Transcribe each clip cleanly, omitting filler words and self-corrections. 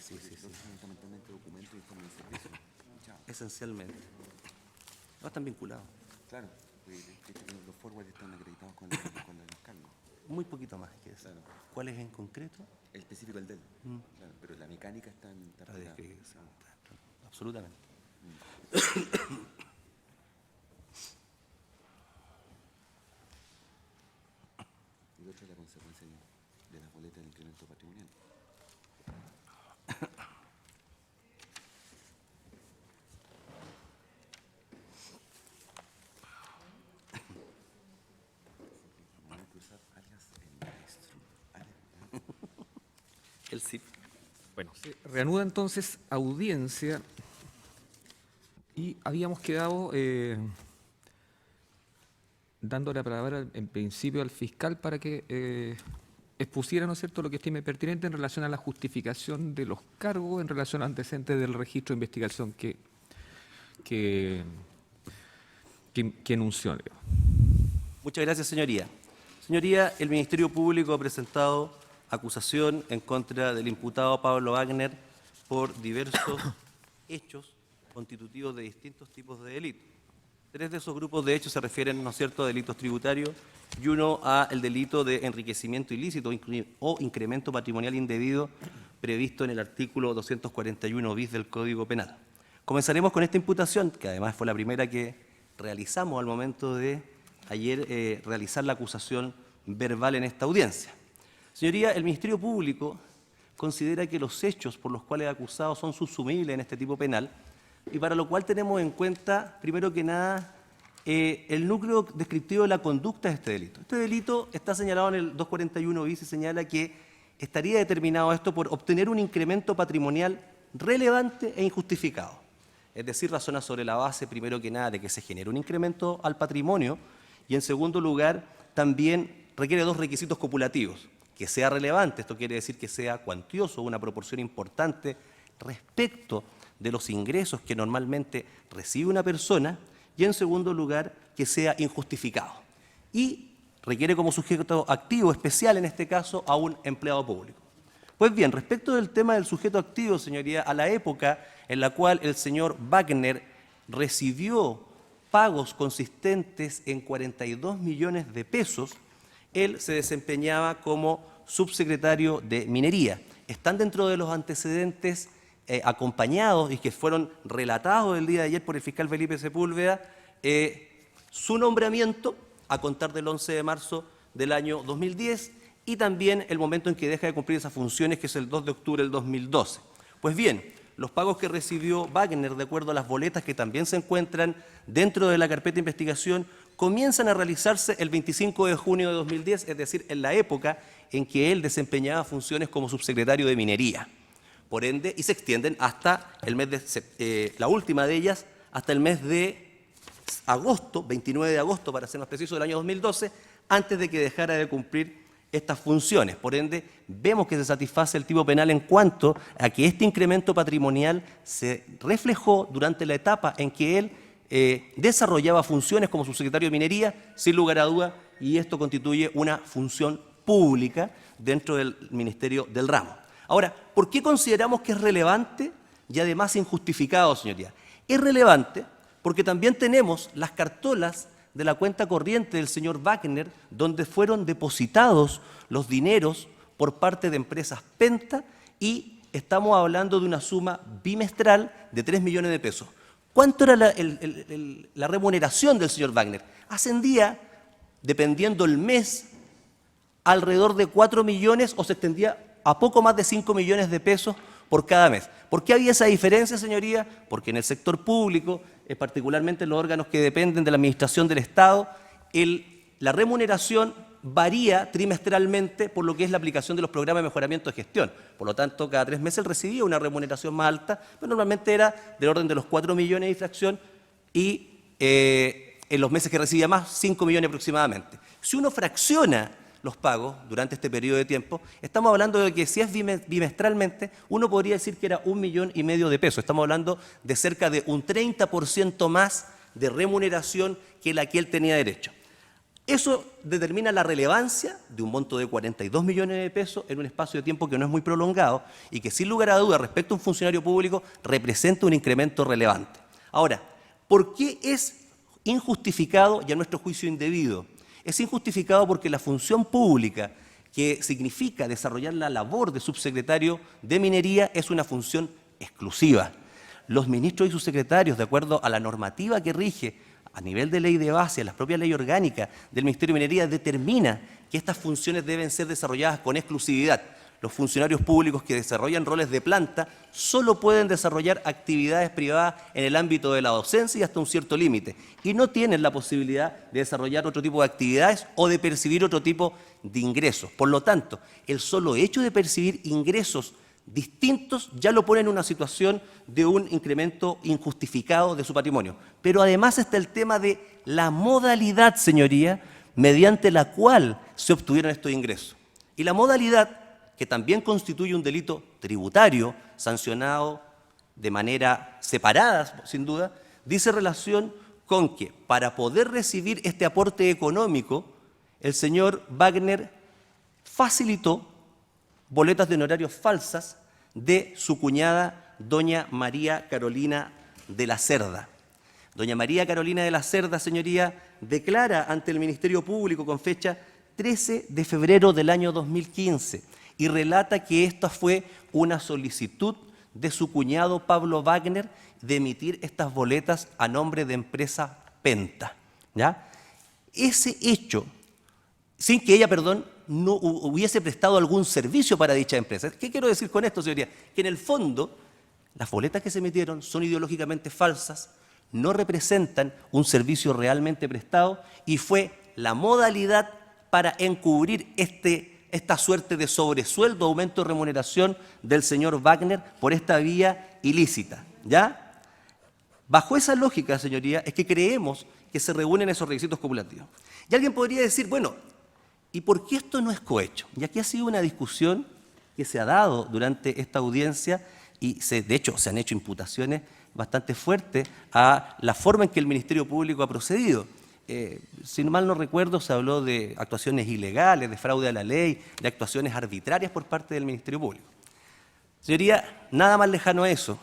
sí. Fundamentalmente documentos y informes de servicio. Chao. Esencialmente. No están vinculados. Claro, los forward están acreditados con los cargos. Muy poquito más que eso. Claro. ¿Cuál es en concreto? El específico el del. Claro, pero la mecánica está La regulada. descripción. Absolutamente. Y lo otro es la consecuencia de las boletas del incremento patrimonial. Voy a cruzar alias el maestro. El CIP. Bueno, se reanuda entonces audiencia y habíamos quedado dando la palabra en principio al fiscal para que expusiera, ¿no es cierto?, lo que estime pertinente en relación a la justificación de los cargos en relación a antecedentes del registro de investigación que enunció. Muchas gracias, señoría. Señoría, el Ministerio Público ha presentado acusación en contra del imputado Pablo Wagner por diversos hechos constitutivos de distintos tipos de delitos. 3 de esos grupos de hechos se refieren, ¿no es cierto?, a delitos tributarios y uno a el delito de enriquecimiento ilícito o incremento patrimonial indebido previsto en el artículo 241 bis del Código Penal. Comenzaremos con esta imputación, que además fue la primera que realizamos al momento de ayer realizar la acusación verbal en esta audiencia. Señoría, el Ministerio Público considera que los hechos por los cuales acusados son subsumibles en este tipo penal y para lo cual tenemos en cuenta, primero que nada, el núcleo descriptivo de la conducta de este delito. Este delito está señalado en el 241 bis y señala que estaría determinado esto por obtener un incremento patrimonial relevante e injustificado. Es decir, razona sobre la base, primero que nada, de que se genere un incremento al patrimonio y, en segundo lugar, también requiere 2 requisitos copulativos. Que sea relevante, esto quiere decir que sea cuantioso, una proporción importante respecto de los ingresos que normalmente recibe una persona y, en segundo lugar, que sea injustificado. Y requiere como sujeto activo especial, en este caso, a un empleado público. Pues bien, respecto del tema del sujeto activo, señoría, a la época en la cual el señor Wagner recibió pagos consistentes en 42 millones de pesos, él se desempeñaba como subsecretario de Minería. Están dentro de los antecedentes acompañados y que fueron relatados el día de ayer por el fiscal Felipe Sepúlveda, su nombramiento a contar del 11 de marzo del año 2010 y también el momento en que deja de cumplir esas funciones, que es el 2 de octubre del 2012. Pues bien, los pagos que recibió Wagner, de acuerdo a las boletas que también se encuentran dentro de la carpeta de investigación, comienzan a realizarse el 25 de junio de 2010, es decir, en la época en que él desempeñaba funciones como subsecretario de Minería. Por ende, y se extienden hasta el mes de, la última de ellas, hasta el mes de agosto, 29 de agosto, para ser más preciso, del año 2012, antes de que dejara de cumplir estas funciones. Por ende, vemos que se satisface el tipo penal en cuanto a que este incremento patrimonial se reflejó durante la etapa en que él desarrollaba funciones como subsecretario de Minería, sin lugar a duda, y esto constituye una función pública dentro del Ministerio del Ramo. Ahora, ¿por qué consideramos que es relevante y además injustificado, señoría? Es relevante porque también tenemos las cartolas de la cuenta corriente del señor Wagner, donde fueron depositados los dineros por parte de empresas Penta y estamos hablando de una suma bimestral de 3 millones de pesos. ¿Cuánto era la remuneración del señor Wagner? Ascendía, dependiendo el mes, alrededor de 4 millones o se extendía a poco más de 5 millones de pesos por cada mes. ¿Por qué había esa diferencia, señoría? Porque en el sector público, particularmente en los órganos que dependen de la administración del Estado, la remuneración varía trimestralmente por lo que es la aplicación de los programas de mejoramiento de gestión. Por lo tanto, cada 3 meses él recibía una remuneración más alta, pero normalmente era del orden de los 4 millones de fracción y en los meses que recibía más, 5 millones aproximadamente. Si uno fracciona los pagos durante este periodo de tiempo, estamos hablando de que si es bimestralmente, uno podría decir que era 1,5 millones de pesos. Estamos hablando de cerca de un 30% más de remuneración que la que él tenía derecho. Eso determina la relevancia de un monto de 42 millones de pesos en un espacio de tiempo que no es muy prolongado y que sin lugar a dudas respecto a un funcionario público representa un incremento relevante. Ahora, ¿por qué es injustificado y a nuestro juicio indebido? Es injustificado porque la función pública que significa desarrollar la labor de subsecretario de Minería es una función exclusiva. Los ministros y subsecretarios, de acuerdo a la normativa que rige a nivel de ley de base, la propia ley orgánica del Ministerio de Minería determina que estas funciones deben ser desarrolladas con exclusividad. Los funcionarios públicos que desarrollan roles de planta solo pueden desarrollar actividades privadas en el ámbito de la docencia y hasta un cierto límite, y no tienen la posibilidad de desarrollar otro tipo de actividades o de percibir otro tipo de ingresos. Por lo tanto, el solo hecho de percibir ingresos distintos ya lo pone en una situación de un incremento injustificado de su patrimonio. Pero además está el tema de la modalidad, señoría, mediante la cual se obtuvieron estos ingresos. Y la modalidad, que también constituye un delito tributario sancionado de manera separada, sin duda, dice relación con que para poder recibir este aporte económico, el señor Wagner facilitó boletas de honorarios falsas de su cuñada, doña María Carolina de la Cerda. Doña María Carolina de la Cerda, señoría, declara ante el Ministerio Público con fecha 13 de febrero del año 2015 y relata que esta fue una solicitud de su cuñado Pablo Wagner de emitir estas boletas a nombre de empresa Penta, ¿ya? Ese hecho, sin que ella, no hubiese prestado algún servicio para dicha empresa. ¿Qué quiero decir con esto, señoría? Que en el fondo, las boletas que se emitieron son ideológicamente falsas, no representan un servicio realmente prestado y fue la modalidad para encubrir esta suerte de sobresueldo, aumento de remuneración del señor Wagner por esta vía ilícita, ¿ya? Bajo esa lógica, señoría, es que creemos que se reúnen esos requisitos cumulativos. Y alguien podría decir, bueno, ¿y por qué esto no es cohecho? Y aquí ha sido una discusión que se ha dado durante esta audiencia y de hecho se han hecho imputaciones bastante fuertes a la forma en que el Ministerio Público ha procedido. Si mal no recuerdo, se habló de actuaciones ilegales, de fraude a la ley, de actuaciones arbitrarias por parte del Ministerio Público. Señoría, nada más lejano a eso.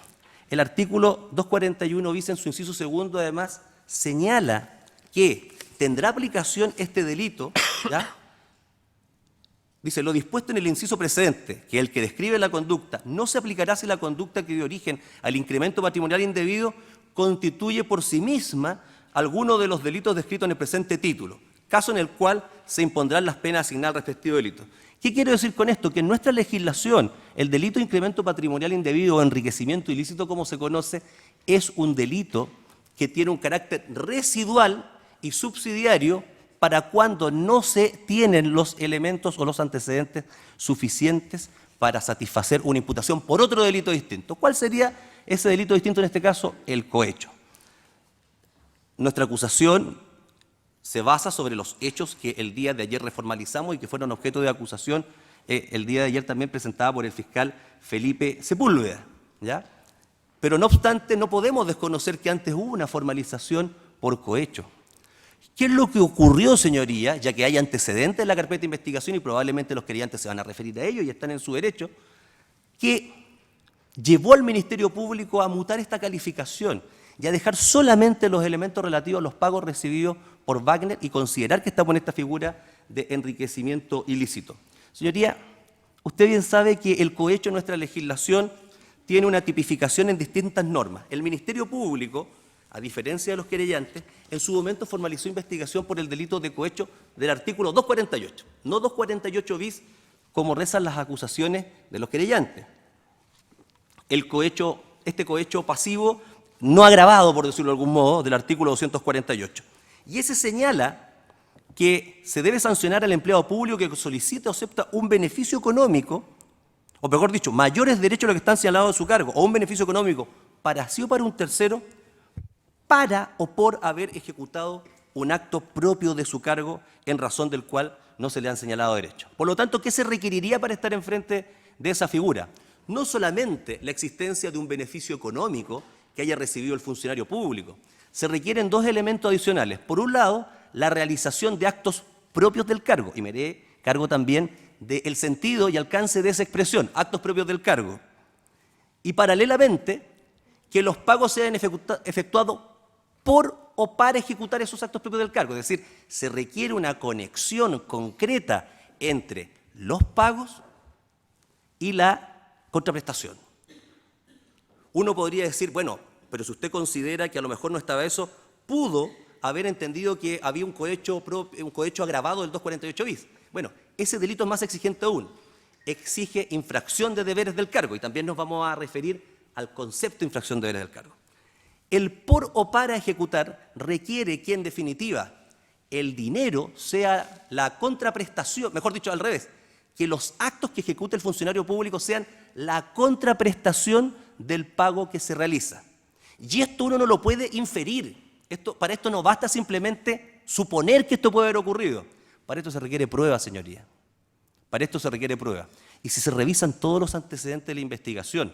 El artículo 241 bis en su inciso segundo, además, señala que tendrá aplicación este delito, ¿ya? Dice, lo dispuesto en el inciso precedente, que el que describe la conducta no se aplicará si la conducta que dio origen al incremento patrimonial indebido constituye por sí misma alguno de los delitos descritos en el presente título, caso en el cual se impondrán las penas asignadas al respectivo delito. ¿Qué quiero decir con esto? Que en nuestra legislación el delito de incremento patrimonial indebido o enriquecimiento ilícito, como se conoce, es un delito que tiene un carácter residual y subsidiario para cuando no se tienen los elementos o los antecedentes suficientes para satisfacer una imputación por otro delito distinto. ¿Cuál sería ese delito distinto en este caso? El cohecho. Nuestra acusación se basa sobre los hechos que el día de ayer reformalizamos y que fueron objeto de acusación el día de ayer también presentada por el fiscal Felipe Sepúlveda, ¿ya? Pero no obstante, no podemos desconocer que antes hubo una formalización por cohecho. ¿Qué es lo que ocurrió, señoría, ya que hay antecedentes en la carpeta de investigación y probablemente los querellantes se van a referir a ello y están en su derecho, que llevó al Ministerio Público a mutar esta calificación y a dejar solamente los elementos relativos a los pagos recibidos por Wagner y considerar que estamos en esta figura de enriquecimiento ilícito? Señoría, usted bien sabe que el cohecho en nuestra legislación tiene una tipificación en distintas normas. El Ministerio Público, a diferencia de los querellantes, en su momento formalizó investigación por el delito de cohecho del artículo 248, no 248 bis, como rezan las acusaciones de los querellantes. Este cohecho pasivo no agravado, por decirlo de algún modo, del artículo 248. Y ese señala que se debe sancionar al empleado público que solicita o acepta un beneficio económico, o mejor dicho, mayores derechos a los que están señalados de su cargo, o un beneficio económico para sí o para un tercero, para o por haber ejecutado un acto propio de su cargo en razón del cual no se le han señalado derechos. Por lo tanto, ¿qué se requeriría para estar enfrente de esa figura? No solamente la existencia de un beneficio económico que haya recibido el funcionario público, se requieren dos elementos adicionales. Por un lado, la realización de actos propios del cargo, y me haré cargo también del sentido y alcance de esa expresión, actos propios del cargo. Y paralelamente, que los pagos sean efectuados por o para ejecutar esos actos propios del cargo. Es decir, se requiere una conexión concreta entre los pagos y la contraprestación. Uno podría decir, bueno, pero si usted considera que a lo mejor no estaba eso, pudo haber entendido que había un cohecho agravado del 248 bis. Bueno, ese delito es más exigente aún. Exige infracción de deberes del cargo y también nos vamos a referir al concepto de infracción de deberes del cargo. El por o para ejecutar requiere que, en definitiva, el dinero sea la contraprestación, mejor dicho, al revés, que los actos que ejecute el funcionario público sean la contraprestación del pago que se realiza. Y esto uno no lo puede inferir. Para esto no basta simplemente suponer que esto puede haber ocurrido. Para esto se requiere prueba, señoría. Para esto se requiere prueba. Y si se revisan todos los antecedentes de la investigación,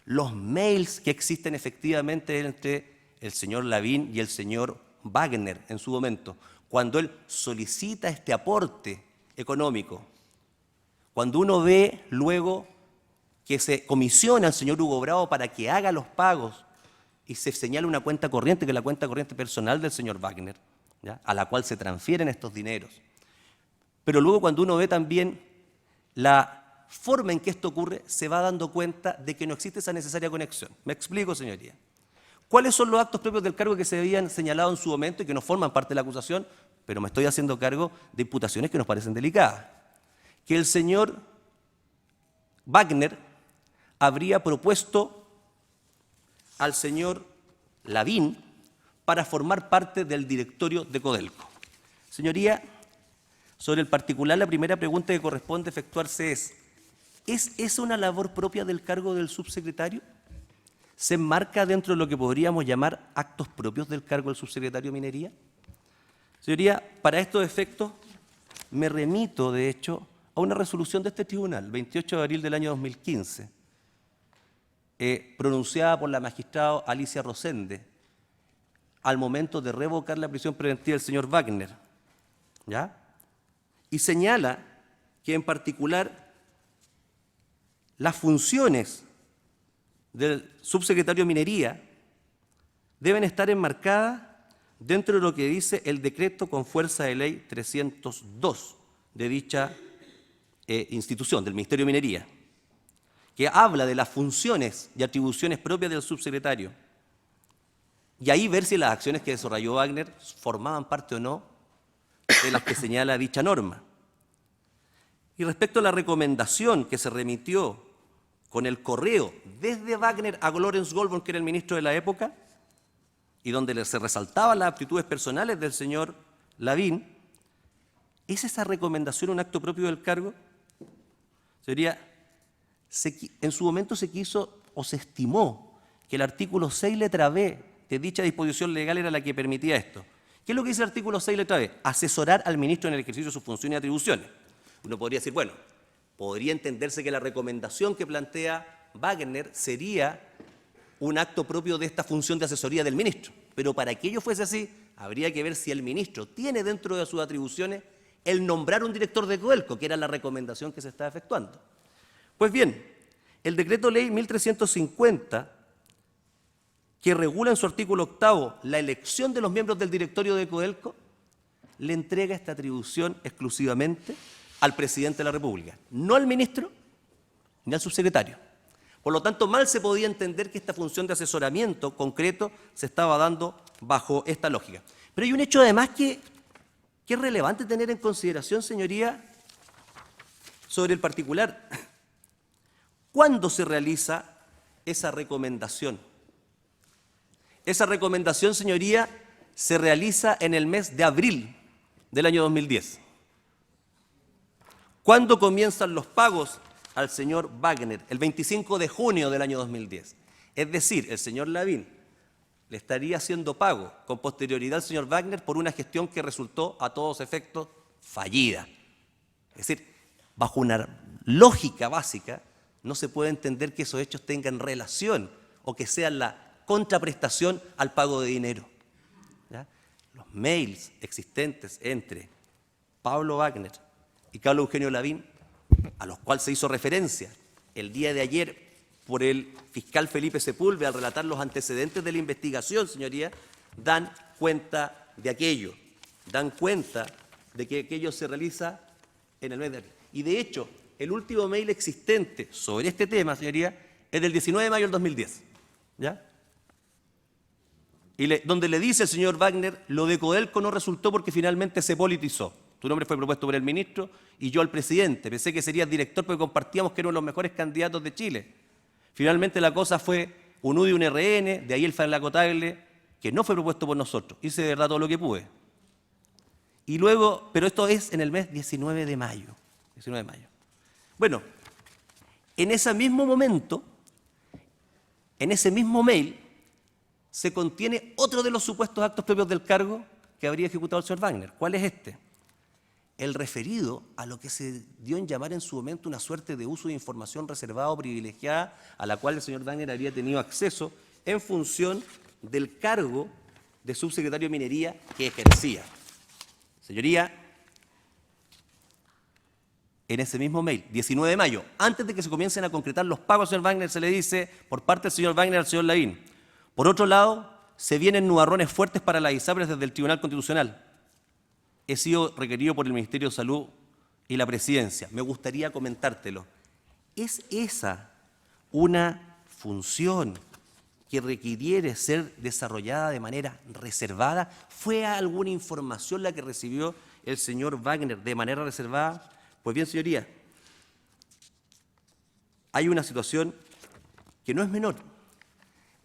los mails que existen efectivamente entre el señor Lavín y el señor Wagner en su momento, cuando él solicita este aporte económico, cuando uno ve luego que se comisiona al señor Hugo Bravo para que haga los pagos y se señala una cuenta corriente, que es la cuenta corriente personal del señor Wagner, ¿ya?, a la cual se transfieren estos dineros. Pero luego cuando uno ve también la forma en que esto ocurre, se va dando cuenta de que no existe esa necesaria conexión. Me explico, señoría. ¿Cuáles son los actos propios del cargo que se habían señalado en su momento y que no forman parte de la acusación? Pero me estoy haciendo cargo de imputaciones que nos parecen delicadas. Que el señor Wagner habría propuesto al señor Lavín para formar parte del directorio de Codelco. Señoría, sobre el particular, la primera pregunta que corresponde efectuarse ¿es esa una labor propia del cargo del subsecretario? ¿Se enmarca dentro de lo que podríamos llamar actos propios del cargo del subsecretario de Minería? Señoría, para estos efectos me remito, de hecho, a una resolución de este tribunal, 28 de abril del año 2015, pronunciada por la magistrada Alicia Rosende, al momento de revocar la prisión preventiva del señor Wagner, ¿ya? Y señala que en particular las funciones del subsecretario de Minería deben estar enmarcadas dentro de lo que dice el decreto con fuerza de ley 302 de dicha institución, del Ministerio de Minería, que habla de las funciones y atribuciones propias del subsecretario, y ahí ver si las acciones que desarrolló Wagner formaban parte o no de las que señala dicha norma. Y respecto a la recomendación que se remitió con el correo desde Wagner a Lawrence Goldborn, que era el ministro de la época, y donde se resaltaban las aptitudes personales del señor Lavín, ¿es esa recomendación un acto propio del cargo? En su momento se quiso o se estimó que el artículo 6, letra B, de dicha disposición legal era la que permitía esto. ¿Qué es lo que dice el artículo 6, letra B? Asesorar al ministro en el ejercicio de sus funciones y atribuciones. Uno podría decir, bueno, podría entenderse que la recomendación que plantea Wagner sería un acto propio de esta función de asesoría del ministro. Pero para que ello fuese así, habría que ver si el ministro tiene dentro de sus atribuciones el nombrar un director de Codelco, que era la recomendación que se estaba efectuando. Pues bien, el decreto ley 1350, que regula en su artículo 8 la elección de los miembros del directorio de Codelco, le entrega esta atribución exclusivamente al presidente de la República, no al ministro ni al subsecretario. Por lo tanto, mal se podía entender que esta función de asesoramiento concreto se estaba dando bajo esta lógica. Pero hay un hecho además que es relevante tener en consideración, señoría, sobre el particular. ¿Cuándo se realiza esa recomendación? Esa recomendación, señoría, se realiza en el mes de abril del año 2010. ¿Cuándo comienzan los pagos al señor Wagner? El 25 de junio del año 2010. Es decir, el señor Lavín le estaría haciendo pago con posterioridad al señor Wagner por una gestión que resultó a todos efectos fallida. Es decir, bajo una lógica básica, no se puede entender que esos hechos tengan relación o que sean la contraprestación al pago de dinero, ¿ya? los mails existentes entre Pablo Wagner y Carlos Eugenio Lavín, a los cuales se hizo referencia el día de ayer por el fiscal Felipe Sepúlveda al relatar los antecedentes de la investigación, señoría, dan cuenta de aquello, dan cuenta de que aquello se realiza en el mes de abril. Y de hecho, el último mail existente sobre este tema, señoría, es del 19 de mayo del 2010, ¿ya? Y donde le dice el señor Wagner, lo de Codelco no resultó porque finalmente se politizó. Tu nombre fue propuesto por el ministro y yo al presidente. Pensé que serías director porque compartíamos que eran los mejores candidatos de Chile. Finalmente la cosa fue un UDI y un RN, de ahí el Falacotable, que no fue propuesto por nosotros. Hice de verdad todo lo que pude. Y luego, pero esto es en el mes 19 de mayo. 19 de mayo. Bueno, en ese mismo momento, en ese mismo mail, se contiene otro de los supuestos actos propios del cargo que habría ejecutado el señor Wagner. ¿Cuál es este? El referido a lo que se dio en llamar en su momento una suerte de uso de información reservada o privilegiada a la cual el señor Wagner habría tenido acceso en función del cargo de subsecretario de Minería que ejercía. Señoría, en ese mismo mail, 19 de mayo, antes de que se comiencen a concretar los pagos al señor Wagner, se le dice por parte del señor Wagner al señor Lavín: por otro lado, se vienen nubarrones fuertes para las ISAPRES desde el Tribunal Constitucional. He sido requerido por el Ministerio de Salud y la Presidencia. Me gustaría comentártelo. ¿Es esa una función que requiriere ser desarrollada de manera reservada? ¿Fue alguna información la que recibió el señor Wagner de manera reservada? Pues bien, señoría, hay una situación que no es menor.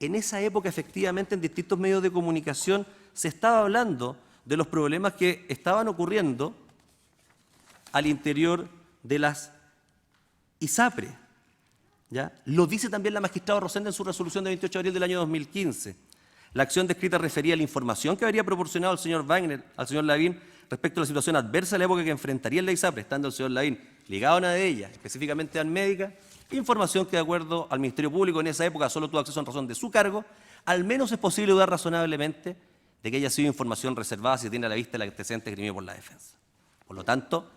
En esa época, efectivamente, en distintos medios de comunicación se estaba hablando de los problemas que estaban ocurriendo al interior de las ISAPRE, ¿ya? Lo dice también la magistrada Rosenda en su resolución de 28 de abril del año 2015. La acción descrita refería a la información que habría proporcionado el señor Wagner al señor Lavín respecto a la situación adversa de la época que enfrentaría en la ISAPRE, estando el señor Lavín ligado a una de ellas, específicamente a Médica, información que de acuerdo al Ministerio Público en esa época solo tuvo acceso en razón de su cargo. Al menos es posible dudar razonablemente de que haya sido información reservada si tiene a la vista el antecedente esgrimido por la defensa. Por lo tanto,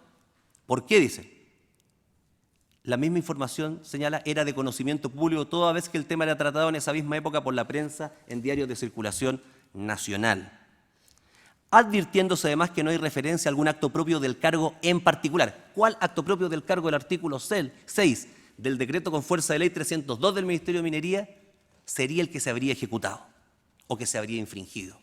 ¿por qué dice? La misma información, señala, era de conocimiento público toda vez que el tema era tratado en esa misma época por la prensa en diarios de circulación nacional. Advirtiéndose además que no hay referencia a algún acto propio del cargo en particular. ¿Cuál acto propio del cargo del artículo 6 del decreto con fuerza de ley 302 del Ministerio de Minería sería el que se habría ejecutado o que se habría infringido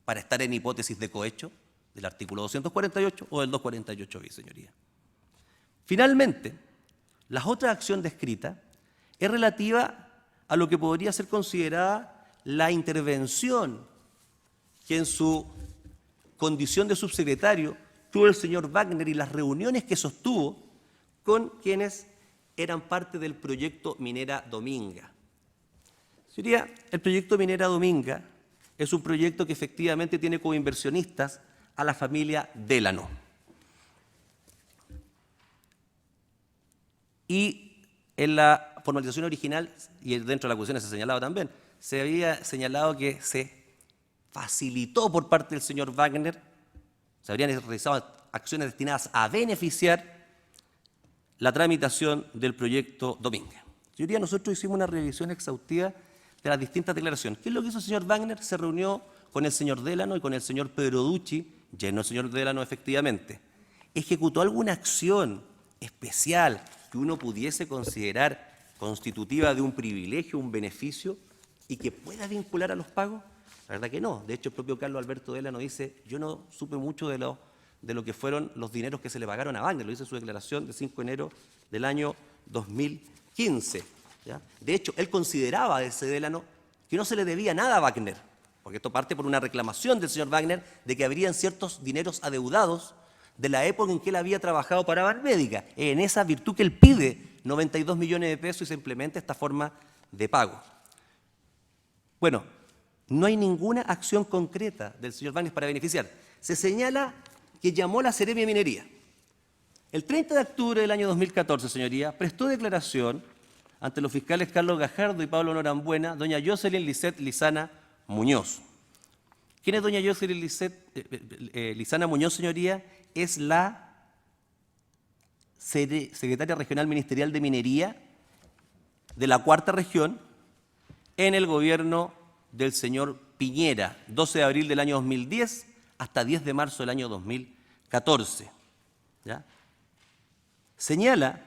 para estar en hipótesis de cohecho del artículo 248 o del 248 bis, señoría? Finalmente, la otra acción descrita es relativa a lo que podría ser considerada la intervención que en su condición de subsecretario tuvo el señor Wagner y las reuniones que sostuvo con quienes eran parte del proyecto Minera Dominga. Señoría, el proyecto Minera Dominga es un proyecto que efectivamente tiene como inversionistas a la familia Delano. Y en la formalización original, y dentro de las acusaciones se señalaba también, se había señalado que se facilitó por parte del señor Wagner, se habrían realizado acciones destinadas a beneficiar la tramitación del proyecto Dominga. Señoría, nosotros hicimos una revisión exhaustiva de las distintas declaraciones. ¿Qué es lo que hizo el señor Wagner? Se reunió con el señor Delano y con el señor Pedro Ducci, lleno el señor Delano efectivamente. ¿Ejecutó alguna acción especial que uno pudiese considerar constitutiva de un privilegio, un beneficio y que pueda vincular a los pagos? La verdad que no. De hecho, el propio Carlos Alberto Delano dice: yo no supe mucho de lo que fueron los dineros que se le pagaron a Wagner. Lo dice en su declaración de 5 de enero del año 2015. ¿Ya? De hecho, él consideraba a ese Delano que no se le debía nada a Wagner, porque esto parte por una reclamación del señor Wagner de que habrían ciertos dineros adeudados de la época en que él había trabajado para Banmédica. En esa virtud que él pide 92 millones de pesos y se implementa esta forma de pago. Bueno, no hay ninguna acción concreta del señor Wagner para beneficiar. Se señala que llamó a la Seremia de Minería. El 30 de octubre del año 2014, señoría, prestó declaración ante los fiscales Carlos Gajardo y Pablo Norambuena, doña Jocelyn Lisset Lizana Muñoz. ¿Quién es doña Jocelyn Lizana Muñoz, señoría? Es la secretaria regional ministerial de Minería de la Cuarta Región en el gobierno del señor Piñera, 12 de abril del año 2010 hasta 10 de marzo del año 2014. ¿Ya? Señala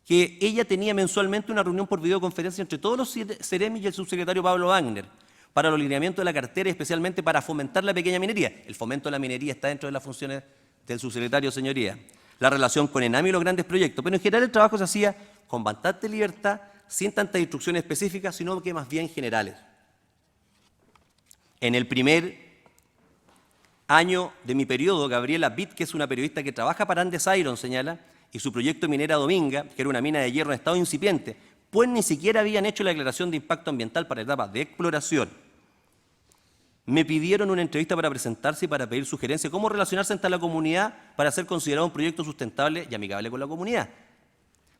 que ella tenía mensualmente una reunión por videoconferencia entre todos los seremis y el subsecretario Pablo Wagner para los lineamientos de la cartera y especialmente para fomentar la pequeña minería. El fomento de la minería está dentro de las funciones del subsecretario, señoría. La relación con ENAMI y los grandes proyectos. Pero en general el trabajo se hacía con bastante libertad, sin tantas instrucciones específicas, sino que más bien generales. En el primer año de mi periodo, Gabriela Bitt, que es una periodista que trabaja para Andes Iron, señala, y su proyecto Minera Dominga, que era una mina de hierro en estado incipiente, pues ni siquiera habían hecho la declaración de impacto ambiental para la etapa de exploración. Me pidieron una entrevista para presentarse y para pedir sugerencias cómo relacionarse ante la comunidad para ser considerado un proyecto sustentable y amigable con la comunidad.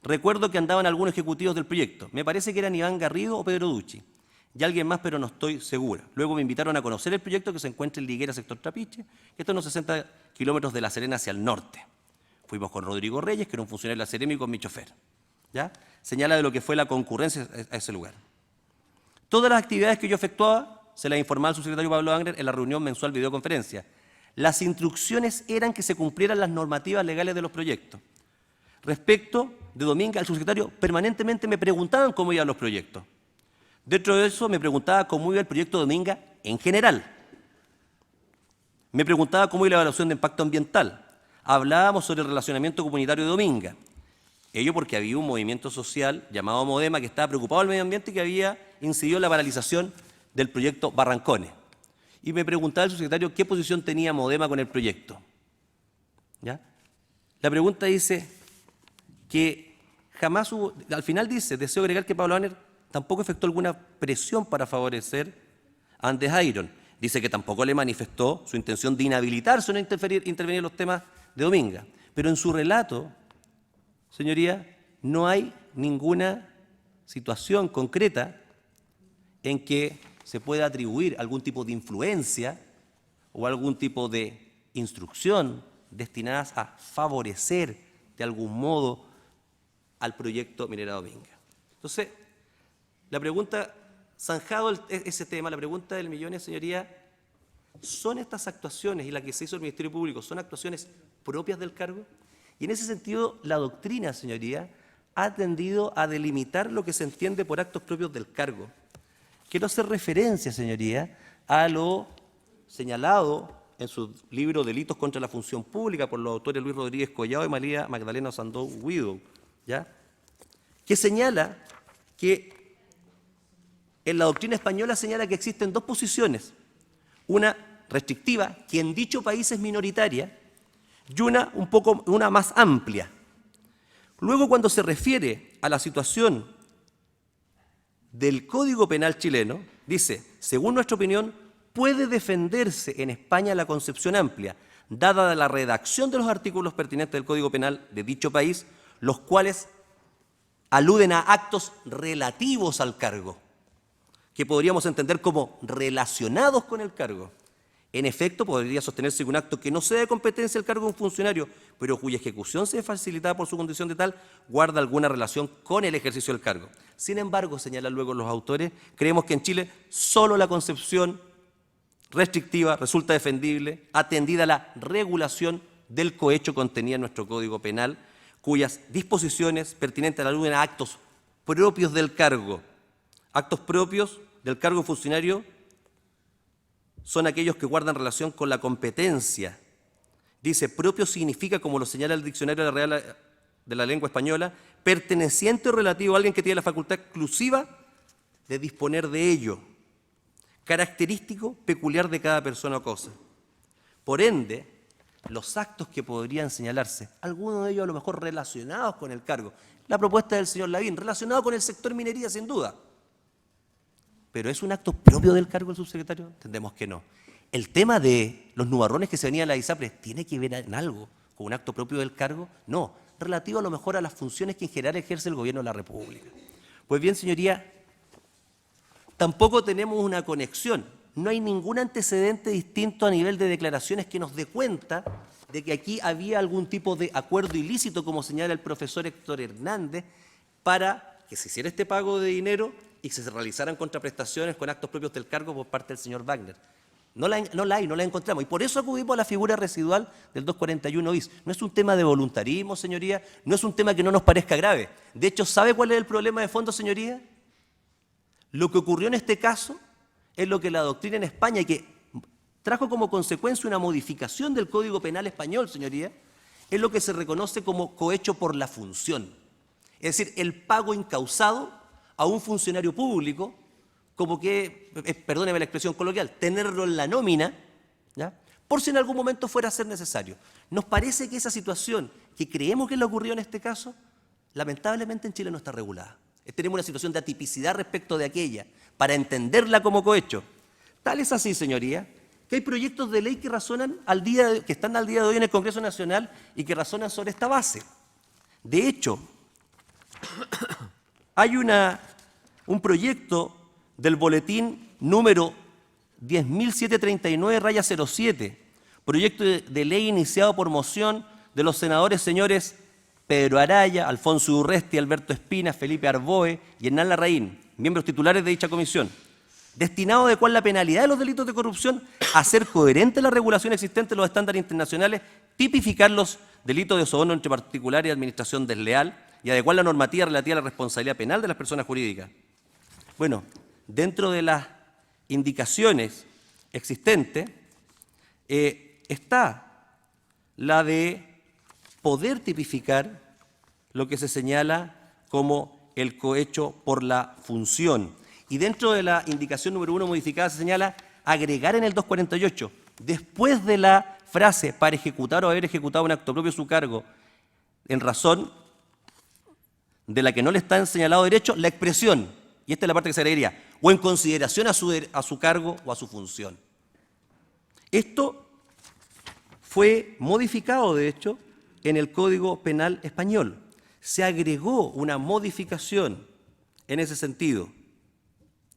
Recuerdo que andaban algunos ejecutivos del proyecto. Me parece que eran Iván Garrido o Pedro Ducci. Y alguien más, pero no estoy segura. Luego me invitaron a conocer el proyecto que se encuentra en Liguera, sector Trapiche, que está a unos 60 kilómetros de La Serena hacia el norte. Fuimos con Rodrigo Reyes, que era un funcionario de la Serena, y con mi chofer. ¿Ya? Señala de lo que fue la concurrencia a ese lugar. Todas las actividades que yo efectuaba se las informaba al subsecretario Pablo Wagner en la reunión mensual videoconferencia. Las instrucciones eran que se cumplieran las normativas legales de los proyectos. Respecto de Dominga, el subsecretario permanentemente me preguntaban cómo iban los proyectos. Dentro de eso me preguntaba cómo iba el proyecto Dominga en general. Me preguntaba cómo iba la evaluación de impacto ambiental. Hablábamos sobre el relacionamiento comunitario de Dominga. Ello porque había un movimiento social llamado Modema que estaba preocupado del medio ambiente y que había incidido en la paralización del proyecto Barrancones. Y me preguntaba el subsecretario qué posición tenía Modema con el proyecto. ¿Ya? La pregunta dice que jamás hubo, al final dice, deseo agregar que Pablo Wagner tampoco efectuó alguna presión para favorecer a Andes Iron. Dice que tampoco le manifestó su intención de inhabilitarse o no intervenir en los temas de Dominga. Pero en su relato, señoría, no hay ninguna situación concreta en que se pueda atribuir algún tipo de influencia o algún tipo de instrucción destinadas a favorecer de algún modo al proyecto Minera Dominga. Entonces, la pregunta, zanjado ese tema, la pregunta del millón es, señoría, ¿son estas actuaciones y la que se hizo el Ministerio Público, son actuaciones propias del cargo? Y en ese sentido, la doctrina, señoría, ha tendido a delimitar lo que se entiende por actos propios del cargo. Quiero hacer referencia, señoría, a lo señalado en su libro Delitos contra la Función Pública por los autores Luis Rodríguez Collado y María Magdalena Sandó Guido, ¿ya? Que señala que en la doctrina española señala que existen dos posiciones, una restrictiva, que en dicho país es minoritaria, y una más amplia. Luego, cuando se refiere a la situación del Código Penal chileno, dice, según nuestra opinión, puede defenderse en España la concepción amplia, dada la redacción de los artículos pertinentes del Código Penal de dicho país, los cuales aluden a actos relativos al cargo, que podríamos entender como relacionados con el cargo. En efecto, podría sostenerse que un acto que no sea de competencia del cargo de un funcionario, pero cuya ejecución sea facilitada por su condición de tal, guarda alguna relación con el ejercicio del cargo. Sin embargo, señalan luego los autores, creemos que en Chile solo la concepción restrictiva resulta defendible, atendida a la regulación del cohecho contenida en nuestro Código Penal, cuyas disposiciones pertinentes aluden a actos propios del cargo. Actos propios del cargo funcionario son aquellos que guardan relación con la competencia. Dice, propio significa, como lo señala el diccionario de la Real de la Lengua Española, perteneciente o relativo a alguien que tiene la facultad exclusiva de disponer de ello, característico peculiar de cada persona o cosa. Por ende, los actos que podrían señalarse, algunos de ellos a lo mejor relacionados con el cargo, la propuesta del señor Lavín, relacionado con el sector minería sin duda, ¿pero es un acto propio del cargo del subsecretario? Entendemos que no. El tema de los nubarrones que se venían a la ISAPRE, ¿tiene que ver en algo con un acto propio del cargo? No, relativo a lo mejor a las funciones que en general ejerce el gobierno de la República. Pues bien, señoría, tampoco tenemos una conexión, no hay ningún antecedente distinto a nivel de declaraciones que nos dé cuenta de que aquí había algún tipo de acuerdo ilícito, como señala el profesor Héctor Hernández, para que se hiciera este pago de dinero y que se realizaran contraprestaciones con actos propios del cargo por parte del señor Wagner. No la encontramos. Y por eso acudimos a la figura residual del 241 bis. No es un tema de voluntarismo, señoría, no es un tema que no nos parezca grave. De hecho, ¿sabe cuál es el problema de fondo, señoría? Lo que ocurrió en este caso es lo que la doctrina en España, y que trajo como consecuencia una modificación del Código Penal español, señoría, es lo que se reconoce como cohecho por la función. Es decir, el pago incausado a un funcionario público, como que, perdóneme la expresión coloquial, tenerlo en la nómina, ¿ya?, por si en algún momento fuera a ser necesario. Nos parece que esa situación, que creemos que le ocurrió en este caso, lamentablemente en Chile no está regulada. Tenemos una situación de atipicidad respecto de aquella, para entenderla como cohecho. Tal es así, señoría, que hay proyectos de ley que que están al día de hoy en el Congreso Nacional y que razonan sobre esta base. De hecho, hay un proyecto del boletín número 10.739-07, proyecto de ley iniciado por moción de los senadores señores Pedro Araya, Alfonso Urresti, Alberto Espina, Felipe Arboe y Hernán Larraín, miembros titulares de dicha comisión, destinado a adecuar la penalidad de los delitos de corrupción a ser coherente la regulación existente de los estándares internacionales, tipificar los delitos de soborno entre particulares y administración desleal y adecuar la normativa relativa a la responsabilidad penal de las personas jurídicas. Bueno, dentro de las indicaciones existentes está la de poder tipificar lo que se señala como el cohecho por la función. Y dentro de la indicación número 1 modificada se señala agregar en el 248, después de la frase para ejecutar o haber ejecutado un acto propio de su cargo, en razón de la que no le está señalado derecho, la expresión, y esta es la parte que se agregaría, o en consideración a su cargo o a su función. Esto fue modificado, de hecho, en el Código Penal español. Se agregó una modificación en ese sentido,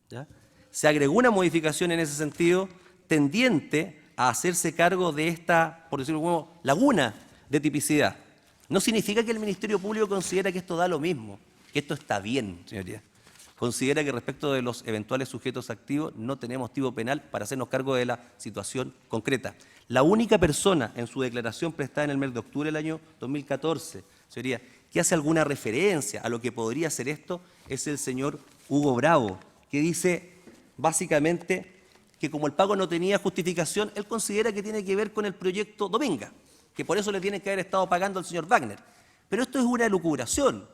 ¿ya? Se agregó una modificación en ese sentido tendiente a hacerse cargo de esta, por decirlo como, laguna de tipicidad. No significa que el Ministerio Público considera que esto da lo mismo, que esto está bien, señoría. Considera que respecto de los eventuales sujetos activos no tenemos tipo penal para hacernos cargo de la situación concreta. La única persona en su declaración prestada en el mes de octubre del año 2014, señoría, que hace alguna referencia a lo que podría ser esto, es el señor Hugo Bravo, que dice básicamente que como el pago no tenía justificación, él considera que tiene que ver con el proyecto Dominga, que por eso le tiene que haber estado pagando al señor Wagner. Pero esto es una elucubración,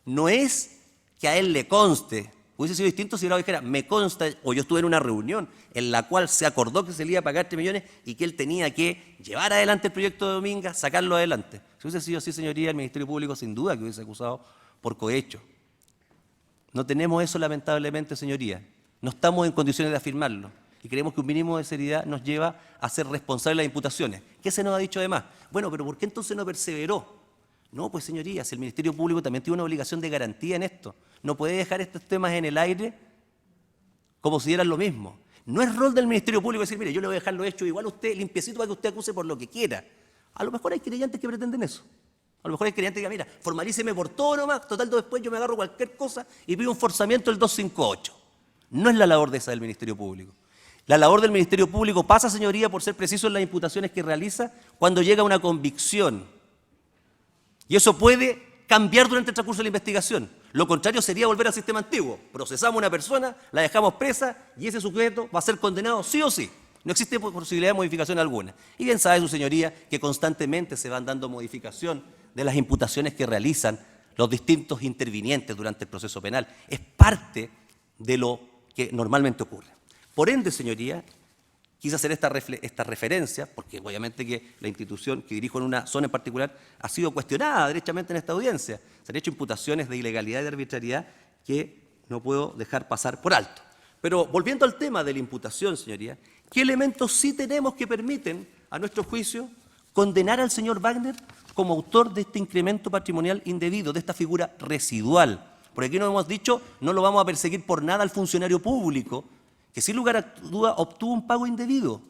no es que a él le conste. Hubiese sido distinto si Bravo dijera, me consta, o yo estuve en una reunión en la cual se acordó que se le iba a pagar 3 millones y que él tenía que llevar adelante el proyecto de Dominga, sacarlo adelante. Si hubiese sido así, señoría, el Ministerio Público sin duda que hubiese acusado por cohecho. No tenemos eso, lamentablemente, señoría. No estamos en condiciones de afirmarlo y creemos que un mínimo de seriedad nos lleva a ser responsables de las imputaciones. ¿Qué se nos ha dicho además? Bueno, pero ¿por qué entonces no perseveró? No, pues señorías, el Ministerio Público también tiene una obligación de garantía en esto. No puede dejar estos temas en el aire como si dieran lo mismo. No es rol del Ministerio Público decir, mire, yo le voy a dejarlo hecho igual a usted, limpiecito, para que usted acuse por lo que quiera. A lo mejor hay querellantes que pretenden eso. A lo mejor hay querellantes que digan, mira, formalíceme por todo nomás, total, después yo me agarro cualquier cosa y pido un forzamiento del 258. No es la labor de esa del Ministerio Público. La labor del Ministerio Público pasa, señoría, por ser preciso en las imputaciones que realiza cuando llega una convicción. Y eso puede cambiar durante el transcurso de la investigación. Lo contrario sería volver al sistema antiguo. Procesamos a una persona, la dejamos presa y ese sujeto va a ser condenado sí o sí. No existe posibilidad de modificación alguna. Y bien sabe su señoría que constantemente se van dando modificación de las imputaciones que realizan los distintos intervinientes durante el proceso penal. Es parte de lo que normalmente ocurre. Por ende, señoría, quise hacer esta referencia, porque obviamente que la institución que dirijo en una zona en particular ha sido cuestionada derechamente en esta audiencia. Se han hecho imputaciones de ilegalidad y de arbitrariedad que no puedo dejar pasar por alto. Pero volviendo al tema de la imputación, señoría, ¿qué elementos sí tenemos que permiten, a nuestro juicio, condenar al señor Wagner como autor de este incremento patrimonial indebido, de esta figura residual? Porque aquí nos hemos dicho, no lo vamos a perseguir por nada al funcionario público que sin lugar a duda obtuvo un pago indebido,